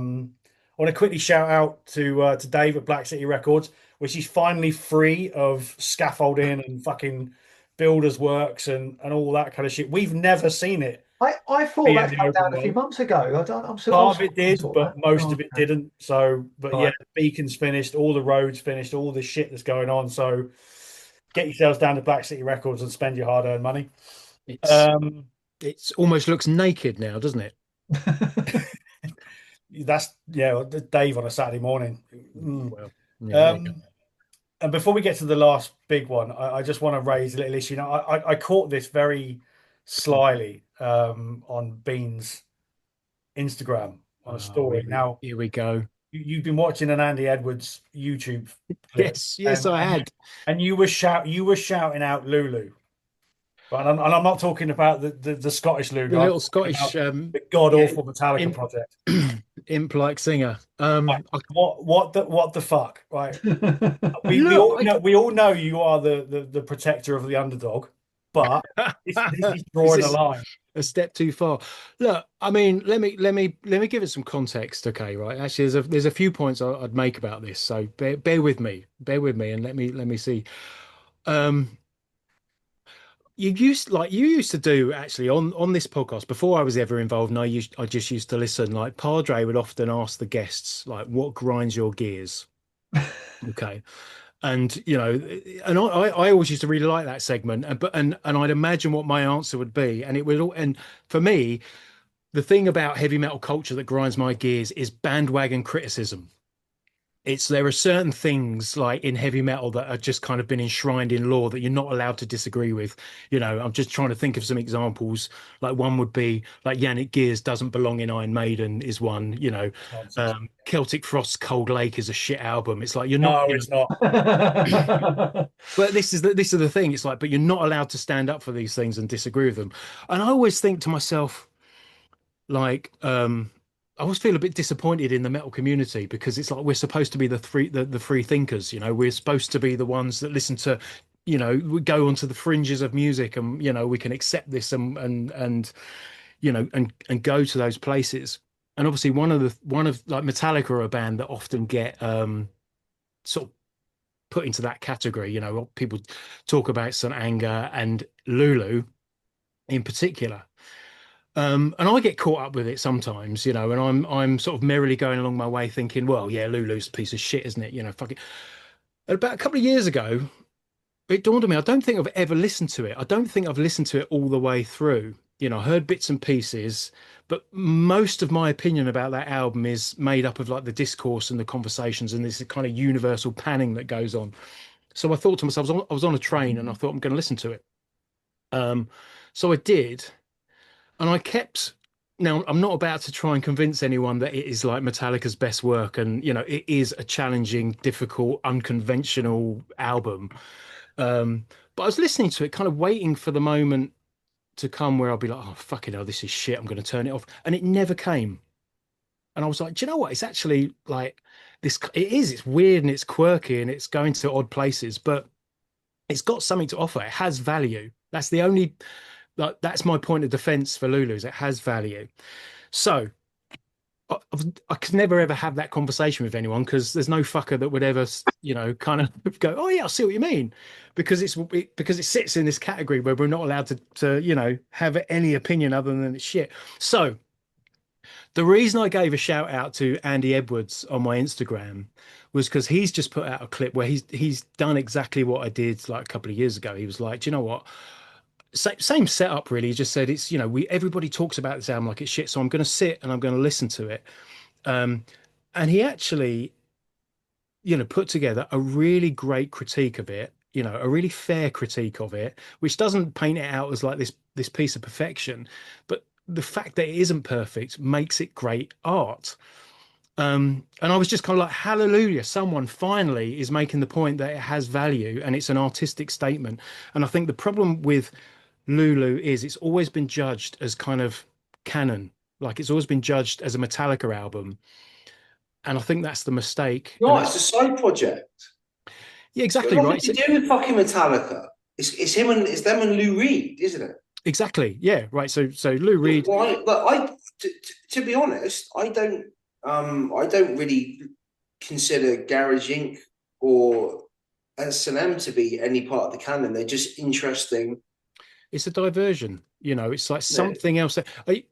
Speaker 1: want to quickly shout out to Dave at Black City Records, which is finally free of scaffolding and fucking builders works and all that kind of shit. We've never seen it
Speaker 4: I thought
Speaker 1: be in
Speaker 4: that
Speaker 1: the
Speaker 4: came down
Speaker 1: open
Speaker 4: a few
Speaker 1: world.
Speaker 4: months ago. I
Speaker 1: Part
Speaker 4: was
Speaker 1: of it
Speaker 4: surprised I
Speaker 1: did,
Speaker 4: saw
Speaker 1: but
Speaker 4: that.
Speaker 1: most
Speaker 4: Oh,
Speaker 1: of it
Speaker 4: okay.
Speaker 1: didn't. So, but yeah,
Speaker 4: Right.
Speaker 1: the beacon's finished, all the roads finished, all the shit that's going on. So get yourselves down to Black City Records and spend your hard-earned money.
Speaker 2: It's
Speaker 1: Um,
Speaker 2: it's almost looks naked now, doesn't it?
Speaker 1: that's yeah, Dave on a Saturday morning. Mm.
Speaker 2: Well, yeah, there you go.
Speaker 1: Um, and before we get to the last big one, I just want to raise a little issue. Now, I caught this very slyly on Bean's Instagram on a
Speaker 2: Oh,
Speaker 1: story. Now,
Speaker 2: here we go.
Speaker 1: you've been watching an Andy Edwards YouTube clip,
Speaker 2: Yes, I had.
Speaker 1: and you were shouting out Lulu. Right, and I'm not talking about the Scottish
Speaker 2: The
Speaker 1: Lulu. I'm
Speaker 2: little
Speaker 1: talking
Speaker 2: Scottish
Speaker 1: about the god
Speaker 4: Yeah.
Speaker 1: awful Metallica
Speaker 2: imp
Speaker 1: project.
Speaker 2: imp-like singer.
Speaker 1: Right. What the fuck? Right. We
Speaker 2: Look,
Speaker 1: all know you are the protector of the underdog, but this is
Speaker 2: is
Speaker 1: drawing a
Speaker 2: this
Speaker 1: line.
Speaker 2: a step too far? Look, I mean, let me give it some context, okay? Right. Actually, there's a few points I'd make about this, so bear with me, and let me see. Um, you used to do actually on this podcast before I was ever involved, and I just used to listen. Like Padre would often ask the guests, like, "What grinds your gears?" Okay, and I always used to really like that segment, and I'd imagine what my answer would be, and it would all. And for me, the thing about heavy metal culture that grinds my gears is bandwagon criticism. There are certain things like in heavy metal that are just kind of been enshrined in law that you're not allowed to disagree with. I'm just trying to think of some examples. Like one would be like Yannick Gears doesn't belong in Iron Maiden is one.
Speaker 1: Nonsense.
Speaker 2: Celtic Frost's Cold Lake is a shit album. It's like you're not,
Speaker 1: No, it's not.
Speaker 2: but this is the thing. It's like, but you're not allowed to stand up for these things and disagree with them. And I always think to myself, like, I always feel a bit disappointed in the metal community because it's like we're supposed to be the free thinkers. We're supposed to be the ones that listen to, we go onto the fringes of music, and we can accept this and go to those places. And obviously, one of like Metallica are a band that often get sort of put into that category. People talk about St. Anger and Lulu in particular. And I get caught up with it sometimes, and I'm sort of merrily going along my way thinking, well, yeah, Lulu's a piece of shit, isn't it? Fuck it. About a couple of years ago, it dawned on me, I don't think I've ever listened to it. I don't think I've listened to it all the way through. I heard bits and pieces, but most of my opinion about that album is made up of like the discourse and the conversations and this kind of universal panning that goes on. So I thought to myself, I was on a train and I thought I'm going to listen to it. Um, so I did, and I kept. Now, I'm not about to try and convince anyone that it is like Metallica's best work, and it is a challenging, difficult, unconventional album. Um, but I was listening to it, kind of waiting for the moment to come where I'll be like, oh, fucking hell, this is shit. I'm going to turn it off. And it never came. And I was like, do you know what? It's actually like this. It's weird and it's quirky and it's going to odd places, but it's got something to offer. It has value. That's the only, like, that's my point of defense for Lulu's. It has value. So I could never ever have that conversation with anyone because there's no fucker that would ever, kind of go, "Oh yeah, I see what you mean," because because it sits in this category where we're not allowed to have any opinion other than it's shit. So the reason I gave a shout out to Andy Edwards on my Instagram was because he's just put out a clip where he's done exactly what I did like a couple of years ago. He was like, "Do you know what? Same setup really. He just said it's we everybody talks about this album like it's shit, so I'm going to sit and I'm going to listen to it." Um, and he actually, put together a really great critique of it, a really fair critique of it, which doesn't paint it out as like this piece of perfection, but the fact that it isn't perfect makes it great art. And I was just kind of like, hallelujah, someone finally is making the point that it has value and it's an artistic statement. And I think the problem with Lulu is it's always been judged as kind of canon, like it's always been judged as a Metallica album. And I think that's the mistake. And
Speaker 3: No,
Speaker 2: that's
Speaker 3: it's a side project.
Speaker 2: yeah,
Speaker 3: It's got
Speaker 2: exactly
Speaker 3: nothing
Speaker 2: right.
Speaker 3: to do with fucking Metallica. It's him and it's them and Lou Reed, isn't it?
Speaker 2: Exactly. Yeah, right. So Lou Reed,
Speaker 3: Why? But to be honest, I don't really consider Garage Inc. or S&M to be any part of the canon. They're just interesting.
Speaker 2: it's a diversion. It's like
Speaker 3: Yeah.
Speaker 2: something else. A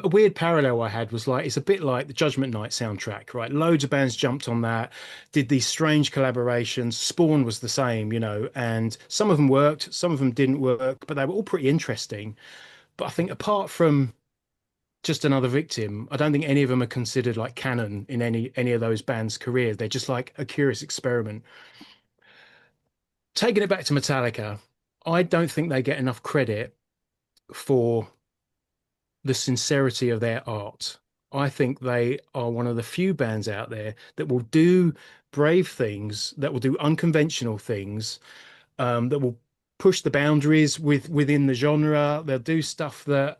Speaker 2: weird parallel I had was like it's a bit like the Judgment Night soundtrack, right? Loads of bands jumped on that, did these strange collaborations. Spawn was the same, and some of them worked, some of them didn't work, but they were all pretty interesting. But I think apart from just another victim, I don't think any of them are considered like canon in any of those bands' careers. They're just like a curious experiment. Taking it back to Metallica, I don't think they get enough credit for the sincerity of their art. I think they are one of the few bands out there that will do brave things, that will do unconventional things, that will push the boundaries within the genre. They'll do stuff that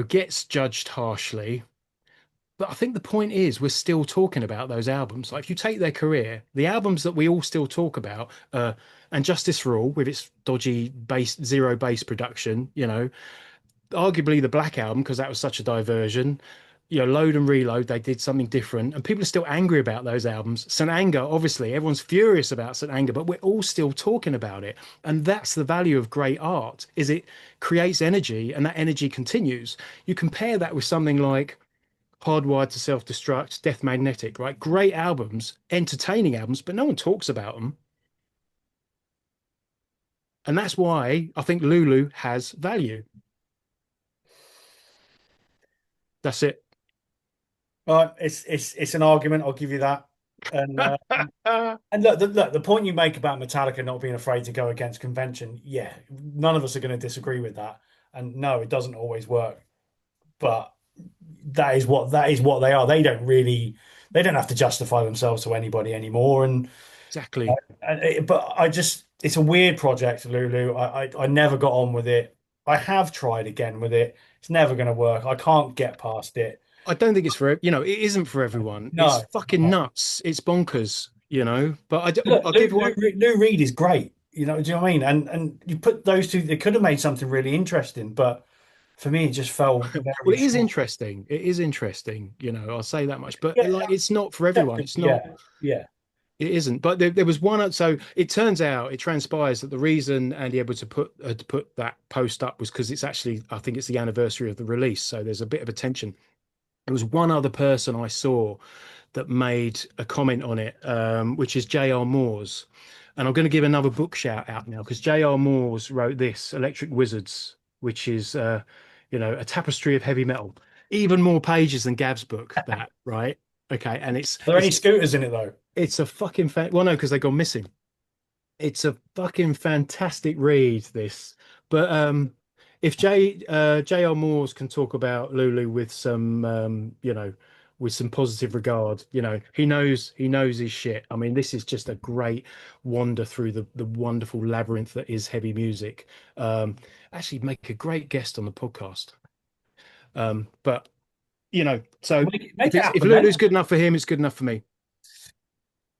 Speaker 2: gets judged harshly. But I think the point is we're still talking about those albums. Like if you take their career, the albums that we all still talk about, and Justice for All with its dodgy bass, zero bass production, arguably the Black Album because that was such a diversion. Load and Reload, they did something different, and people are still angry about those albums. St. Anger, obviously, everyone's furious about St. Anger, but we're all still talking about it, and that's the value of great art: is it creates energy, and that energy continues. You compare that with something like Hardwired to Self-Destruct, Death Magnetic, right? Great albums, entertaining albums, but no one talks about them. And that's why I think Lulu has value. That's it.
Speaker 1: It's an argument. I'll give you that. And and look, the point you make about Metallica not being afraid to go against convention, yeah, none of us are going to disagree with that. And no, it doesn't always work, but that is what they are. They don't have to justify themselves to anybody anymore.
Speaker 2: Exactly.
Speaker 1: But it's a weird project, Lulu. I never got on with it. I have tried again with it. It's never going to work. I can't get past it.
Speaker 2: I don't think it's for, it isn't for everyone. It's
Speaker 1: No.
Speaker 2: fucking nuts. It's bonkers, But
Speaker 1: Look,
Speaker 2: I'll give one.
Speaker 1: Lou Reed is great. Do you know what I mean? And you put those two, they could have made something really interesting, but for me, it just fell
Speaker 2: Well,
Speaker 1: very
Speaker 2: it is
Speaker 1: short.
Speaker 2: interesting. It is interesting, I'll say that much. But
Speaker 1: Yeah,
Speaker 2: like, it's not for everyone.
Speaker 1: accepted.
Speaker 2: It's not.
Speaker 1: Yeah, yeah.
Speaker 2: It isn't, but there was one. So it turns out, it transpires that the reason Andy Edwards had put that post up was because it's actually, I think it's the anniversary of the release. So there's a bit of attention. There was one other person I saw that made a comment on it, which is J.R. Moores. And I'm going to give another book shout out now because J.R. Moores wrote this, Electric Wizards, which is, a tapestry of heavy metal. Even more pages than Gav's book, that, right? Okay. And
Speaker 1: Are there any scooters in it though?
Speaker 2: it's a fucking well, no, because they gone missing. It's a fucking fantastic read, this. But if J.R. Moores can talk about Lulu with some with some positive regard, he knows his shit. I mean, this is just a great wander through the wonderful labyrinth that is heavy music. Actually make a great guest on the podcast. But so
Speaker 1: Make it
Speaker 2: if
Speaker 1: happen, then.
Speaker 2: Lulu's good enough for him, it's good enough for me.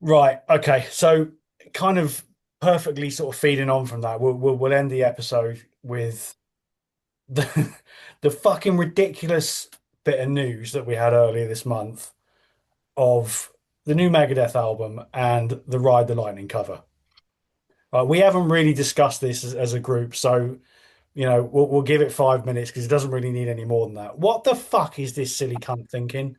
Speaker 1: Right. Okay. So kind of perfectly sort of feeding on from that, we'll end the episode with the the fucking ridiculous bit of news that we had earlier this month of the new Megadeth album and the Ride the Lightning cover. Right, we haven't really discussed this as a group, so we'll give it 5 minutes because it doesn't really need any more than that. What the fuck is this silly cunt thinking?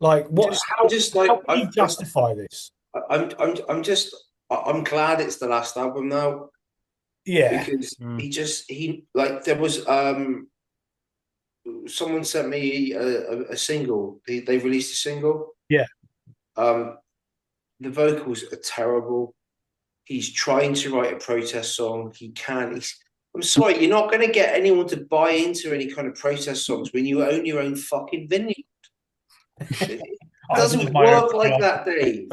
Speaker 1: Like, what? How can you justify this?
Speaker 3: I'm glad it's the last album now
Speaker 1: Yeah,
Speaker 3: because there was someone sent me a single. They released a single.
Speaker 1: yeah.
Speaker 3: The vocals are terrible. He's trying to write a protest song. He can't. I'm sorry, you're not going to get anyone to buy into any kind of protest songs when you own your own fucking vineyard. It doesn't work like that, Dave.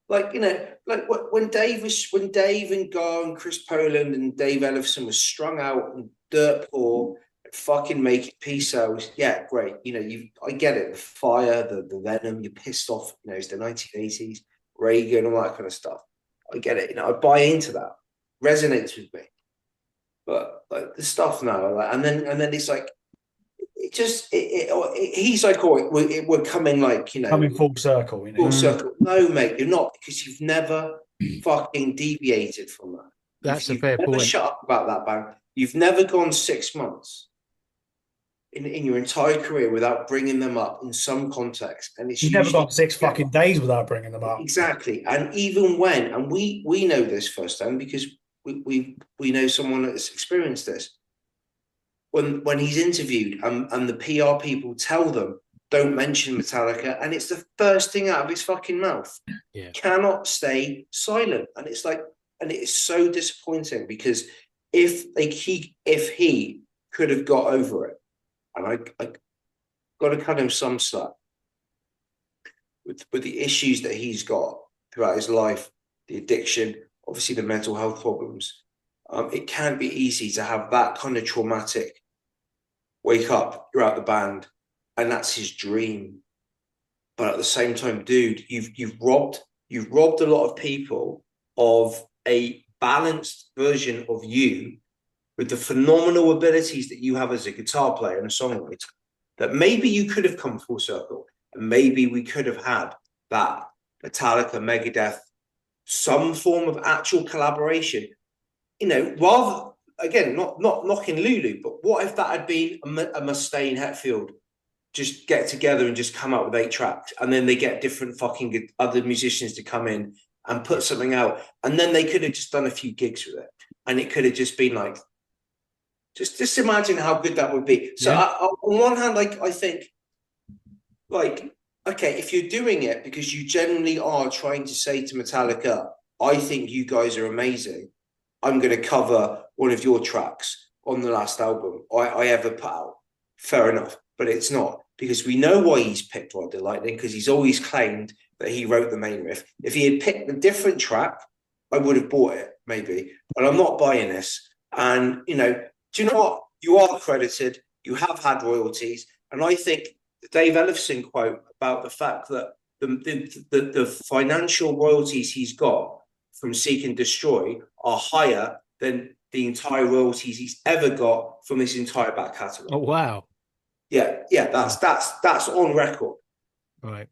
Speaker 3: Like, when Dave and Gar and Chris Poland and Dave Ellefson was strung out and dirt poor, fucking making peace sales. Yeah, great. I get it. The fire, the venom. You're pissed off. It's the 1980s, Reagan, all that kind of stuff. I get it. I buy into that. Resonates with me. But like the stuff now, and then it's like he's like, we're coming
Speaker 1: coming full circle.
Speaker 3: Full circle. No, mate, you're not, because you've never fucking deviated from that.
Speaker 2: That's a fair point.
Speaker 3: Shut up about that band. You've never gone 6 months in your entire career without bringing them up in some context, and it's
Speaker 1: you've never gone 6 fucking days without bringing them up.
Speaker 3: Exactly, and even when, and we know this firsthand because we know someone that's experienced this. When he's interviewed and the PR people tell them don't mention Metallica, and it's the first thing out of his fucking mouth.
Speaker 2: Yeah.
Speaker 3: Cannot stay silent, and it's like, and it is so disappointing because if he could have got over it, and I got to cut him some slack with the issues that he's got throughout his life, the addiction, obviously the mental health problems. It can be easy to have that kind of traumatic wake up throughout the band, and that's his dream. But at the same time, dude, you've robbed a lot of people of a balanced version of you with the phenomenal abilities that you have as a guitar player and a songwriter, that maybe you could have come full circle, and maybe we could have had that Metallica, Megadeth, some form of actual collaboration. Rather, again, not knocking Lulu, but what if that had been a Mustaine Hetfield just get together and just come out with 8 tracks, and then they get different fucking other musicians to come in and put something out, and then they could have just done a few gigs with it, and it could have just been like, just imagine how good that would be. So yeah. On one hand, I think, like, okay, if you're doing it because you genuinely are trying to say to Metallica, I think you guys are amazing, I'm going to cover one of your tracks on the last album I ever put out. Fair enough. But it's not, because we know why he's picked Ride the Lightning, because he's always claimed that he wrote the main riff. If he had picked a different track, I would have bought it, maybe. But I'm not buying this. And, do you know what? You are credited. You have had royalties. And I think the Dave Ellefson quote about the fact that the financial royalties he's got from Seek and Destroy are higher than the entire royalties he's ever got from his entire back catalogue.
Speaker 2: Oh, wow.
Speaker 3: Yeah, that's on record.
Speaker 2: Right.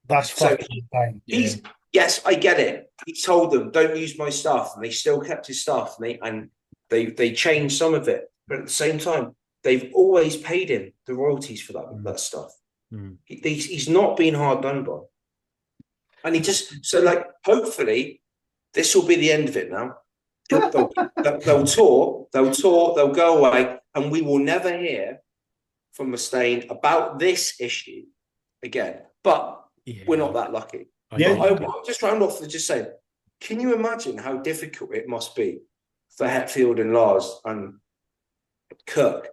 Speaker 1: That's
Speaker 3: So
Speaker 1: fucking insane. Yeah.
Speaker 3: yes, I get it. He told them don't use my stuff, and they still kept his stuff, and they changed some of it, but at the same time, they've always paid him the royalties for that stuff. He's not been hard done by, and he just so like hopefully this will be the end of it now. They'll tour, they'll go away, and we will never hear from Mustaine about this issue again. But we're not that lucky. I'll just round off with just saying, can you imagine how difficult it must be for Hetfield and Lars and Kirk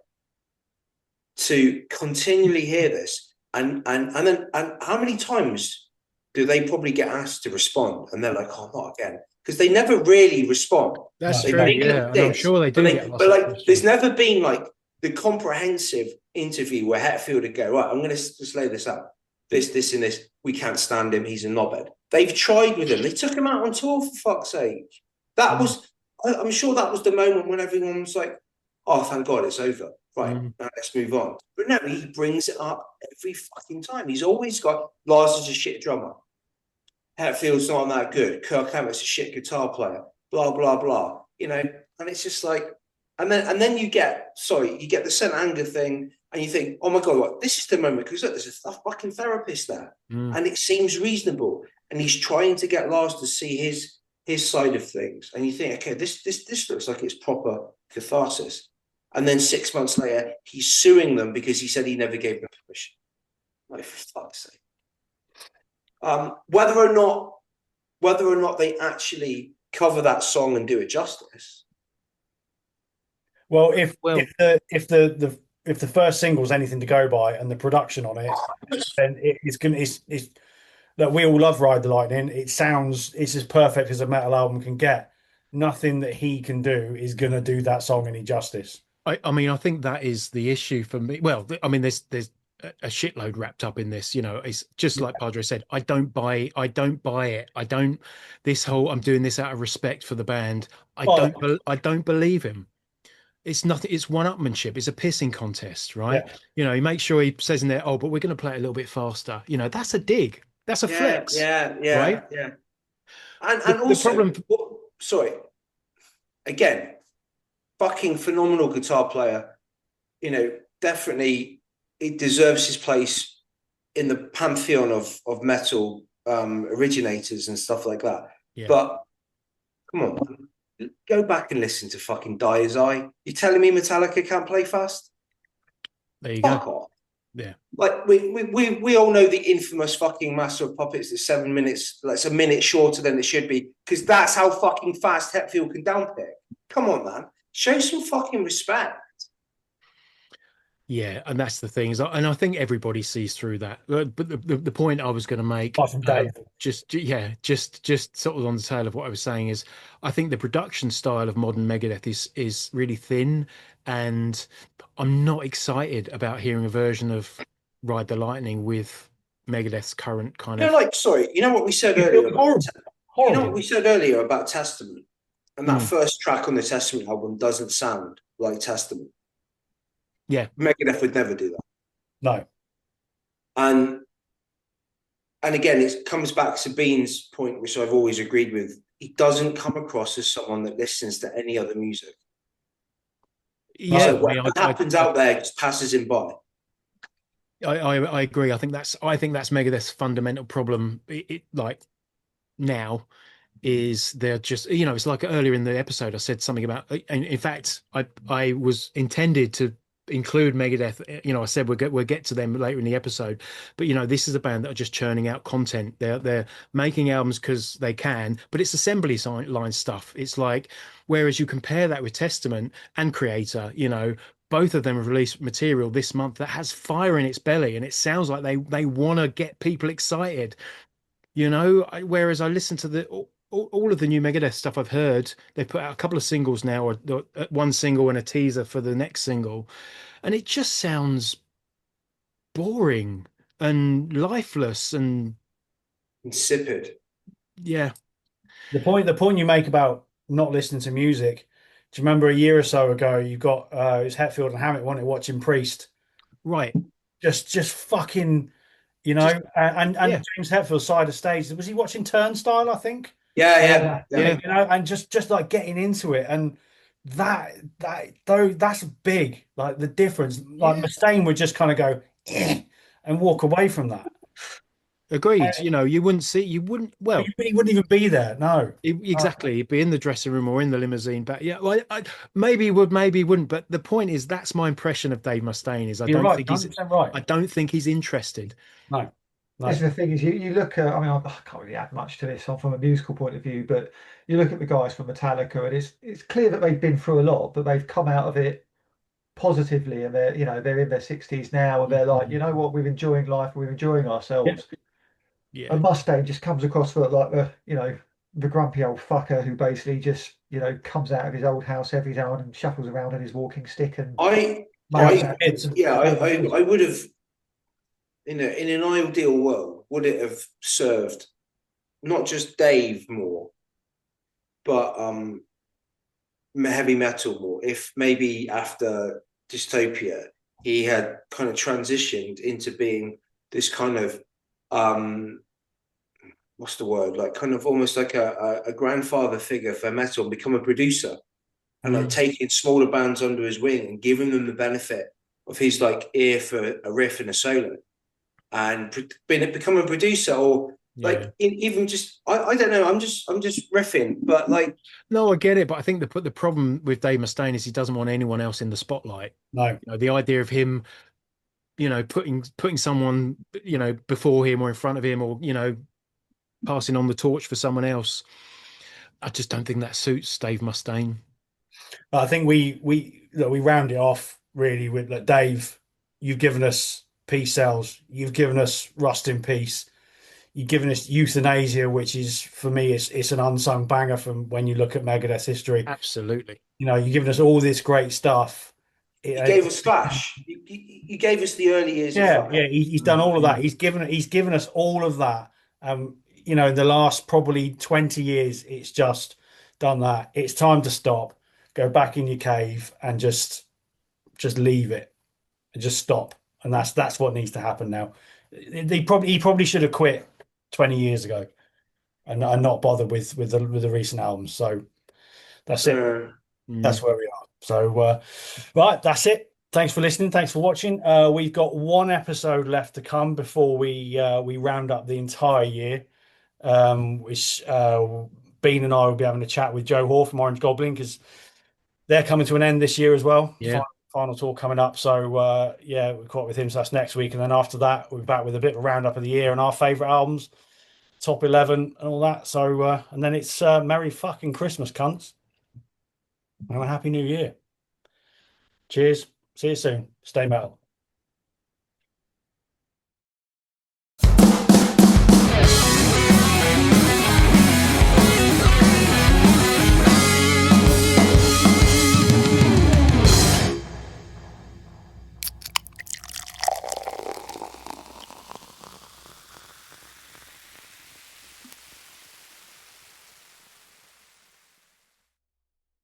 Speaker 3: to continually hear this? And how many times do they probably get asked to respond? And they're like, oh, not again. Because they never really respond.
Speaker 2: That's true, yeah. And I'm sure they do get
Speaker 3: but like, there's never been like the comprehensive interview where Hetfield would go, right, I'm going to just lay this out. This, and this. We can't stand him. He's a knobhead. They've tried with him. They took him out on tour, for fuck's sake. That was, I'm sure that was the moment when everyone was like, oh, thank God it's over. Right, now let's move on. But no, he brings it up every fucking time. He's always got, Lars is a shit drummer. Hetfield's not that good. Kirk Hammett's a shit guitar player. Blah, blah, blah. You know, and it's just like, and then you get the St. Anger thing, and you think, oh my God, what? This is the moment, because look, there's a fucking therapist there. And it seems reasonable. And he's trying to get Lars to see his side of things. And you think, okay, this looks like it's proper catharsis. And then 6 months later, he's suing them because he said he never gave them permission. Like, for fuck's sake. Whether or not they actually cover that song and do it justice.
Speaker 1: Well, if the first single's anything to go by and the production on it, then it's that we all love Ride the Lightning. It's as perfect as a metal album can get. Nothing that he can do is gonna do that song any justice.
Speaker 2: I mean, I think that is the issue for me. Well, I mean, there's a shitload wrapped up in this. You know, it's just like Padre said. I don't buy it. This whole I'm doing this out of respect for the band. I don't believe him. It's nothing. It's one-upmanship. It's a pissing contest, right?
Speaker 1: Yeah.
Speaker 2: You know, he makes sure he says in there, "Oh, but we're going to play it a little bit faster." You know, that's a dig. That's a flex.
Speaker 3: Yeah.
Speaker 2: Right?
Speaker 3: Yeah. And also, the problem. Sorry. Again, fucking phenomenal guitar player. You know, definitely, it deserves his place in the pantheon of metal originators and stuff like that. Yeah. But come on. Go back and listen to fucking Die As I. You're telling me Metallica can't play fast?
Speaker 2: There you
Speaker 3: Fuck
Speaker 2: go.
Speaker 3: off.
Speaker 2: Yeah.
Speaker 3: Like we all know the infamous fucking Master of Puppets is 7 minutes. That's a minute shorter than it should be, because that's how fucking fast Hetfield can downpick. Come on, man. Show some fucking respect.
Speaker 2: Yeah, and that's the thing. And I think everybody sees through that. But the point I was going to make, just sort of on the tail of what I was saying, is I think the production style of modern Megadeth is really thin, and I'm not excited about hearing a version of Ride the Lightning with Megadeth's current kind of.
Speaker 3: You know what we said earlier? Horrible. You know what we said earlier about Testament, and that first track on the Testament album doesn't sound like Testament.
Speaker 2: Yeah,
Speaker 3: Megadeth would never do that.
Speaker 1: No.
Speaker 3: And again, it comes back to Bean's point, which I've always agreed with. He doesn't come across as someone that listens to any other music.
Speaker 2: Yeah,
Speaker 3: so what happens out there just passes him by.
Speaker 2: I agree. I think that's Megadeth's fundamental problem. Like now is they're just, you know, it's like earlier in the episode I said something about, and in fact I was intended to include Megadeth. You know, I said we'll get to them later in the episode, but you know, this is a band that are just churning out content. They're making albums because they can, but it's assembly line stuff. It's like, whereas you compare that with Testament and Creator, you know, both of them have released material this month that has fire in its belly, and it sounds like they want to get people excited. You know, whereas I listen to all of the new Megadeth stuff I've heard, they've put out a couple of singles now, or one single and a teaser for the next single, and it just sounds boring and lifeless and
Speaker 3: insipid.
Speaker 2: Yeah.
Speaker 1: The point you make about not listening to music, do you remember a year or so ago you got it was Hetfield and Hammett wanted watching Priest?
Speaker 2: Right.
Speaker 1: Just fucking, you know,
Speaker 2: Just
Speaker 1: and
Speaker 2: yeah,
Speaker 1: James Hetfield's side of stage. Was he watching Turnstile, I think?
Speaker 3: Yeah, yeah,
Speaker 4: Yeah.
Speaker 3: yeah.
Speaker 2: yeah.
Speaker 1: You know, and just like getting into it, and that though that's big. Like the difference, like
Speaker 2: Yeah,
Speaker 1: Mustaine would just kind of go and walk away from that.
Speaker 2: agreed. You know, you wouldn't see, you wouldn't, well,
Speaker 1: He wouldn't even be there. No, no.
Speaker 2: exactly, be in the dressing room or in the limousine. But yeah, well, maybe he would, maybe he wouldn't. But the point is, that's my impression of Dave Mustaine is
Speaker 1: You're right, 100% right.
Speaker 2: I don't think he's interested.
Speaker 1: No,
Speaker 4: This is
Speaker 1: no.
Speaker 4: the thing is you look at, I mean, I can't really add much to this on from a musical point of view, but you look at the guys from Metallica and it's clear that they've been through a lot, but they've come out of it positively and they're, they're in their 60s now and they're like, you know what, we're enjoying life, we're enjoying
Speaker 1: Yeah,
Speaker 4: ourselves.
Speaker 2: Yeah.
Speaker 4: And Mustang just comes across for like the grumpy old fucker who basically just, comes out of his old house every now and shuffles around on his walking stick and
Speaker 3: I,
Speaker 1: Counts
Speaker 4: moans
Speaker 1: the
Speaker 4: at
Speaker 1: kids.
Speaker 4: and
Speaker 3: yeah,
Speaker 4: moans at kids.
Speaker 3: I would have in an ideal world, would it have served not just Dave more, but heavy metal more? If maybe after Dystopia, he had kind of transitioned into being this kind of what's the word? Like kind of almost like a grandfather figure for metal and become a producer and like
Speaker 1: Mm.
Speaker 3: taking smaller bands under his wing and giving them the benefit of his like ear for a riff and a solo and become a producer or
Speaker 2: Yeah.
Speaker 3: like even just I don't know I'm just riffing but like
Speaker 2: No, I get it, but I think the problem with Dave Mustaine is he doesn't want anyone else in the spotlight.
Speaker 1: No,
Speaker 2: You know, the idea of him, putting someone, before him or in front of him, or passing on the torch for someone else. I just don't think that suits Dave Mustaine.
Speaker 1: I think we look, we round it off really with like Dave. You've given us Peace Cells. You've given us Rust in Peace. You've given us Euthanasia, which is for me, it's an unsung banger from when you look at Megadeth's history.
Speaker 2: Absolutely.
Speaker 1: You know, you've given us all this great stuff.
Speaker 3: you gave us Flash you gave us the early years of
Speaker 1: Yeah,
Speaker 3: Flash.
Speaker 1: yeah, he's done all of that. He's given us all of that. You know, in the last probably 20 years, it's just done that. It's time to stop, go back in your cave and just leave it and just stop. And that's what needs to happen now. He probably should have quit 20 years ago and not bothered with the recent albums. So that's it.
Speaker 3: uh,
Speaker 2: Mm.
Speaker 1: That's where we are. So, right, that's it. Thanks for listening. Thanks for watching. We've got one episode left to come before we round up the entire year. Which Bean and I will be having a chat with Joe Hoare from Orange Goblin because they're coming to an end this year as well.
Speaker 2: Yeah.
Speaker 1: Final tour coming up. So yeah, we're caught with him. So that's next week, and then after that, we're back with a bit of a roundup of the year and our favourite albums, top 11, and all that. So and then it's Merry fucking Christmas, cunts, and a Happy New Year. Cheers. See you soon. Stay metal.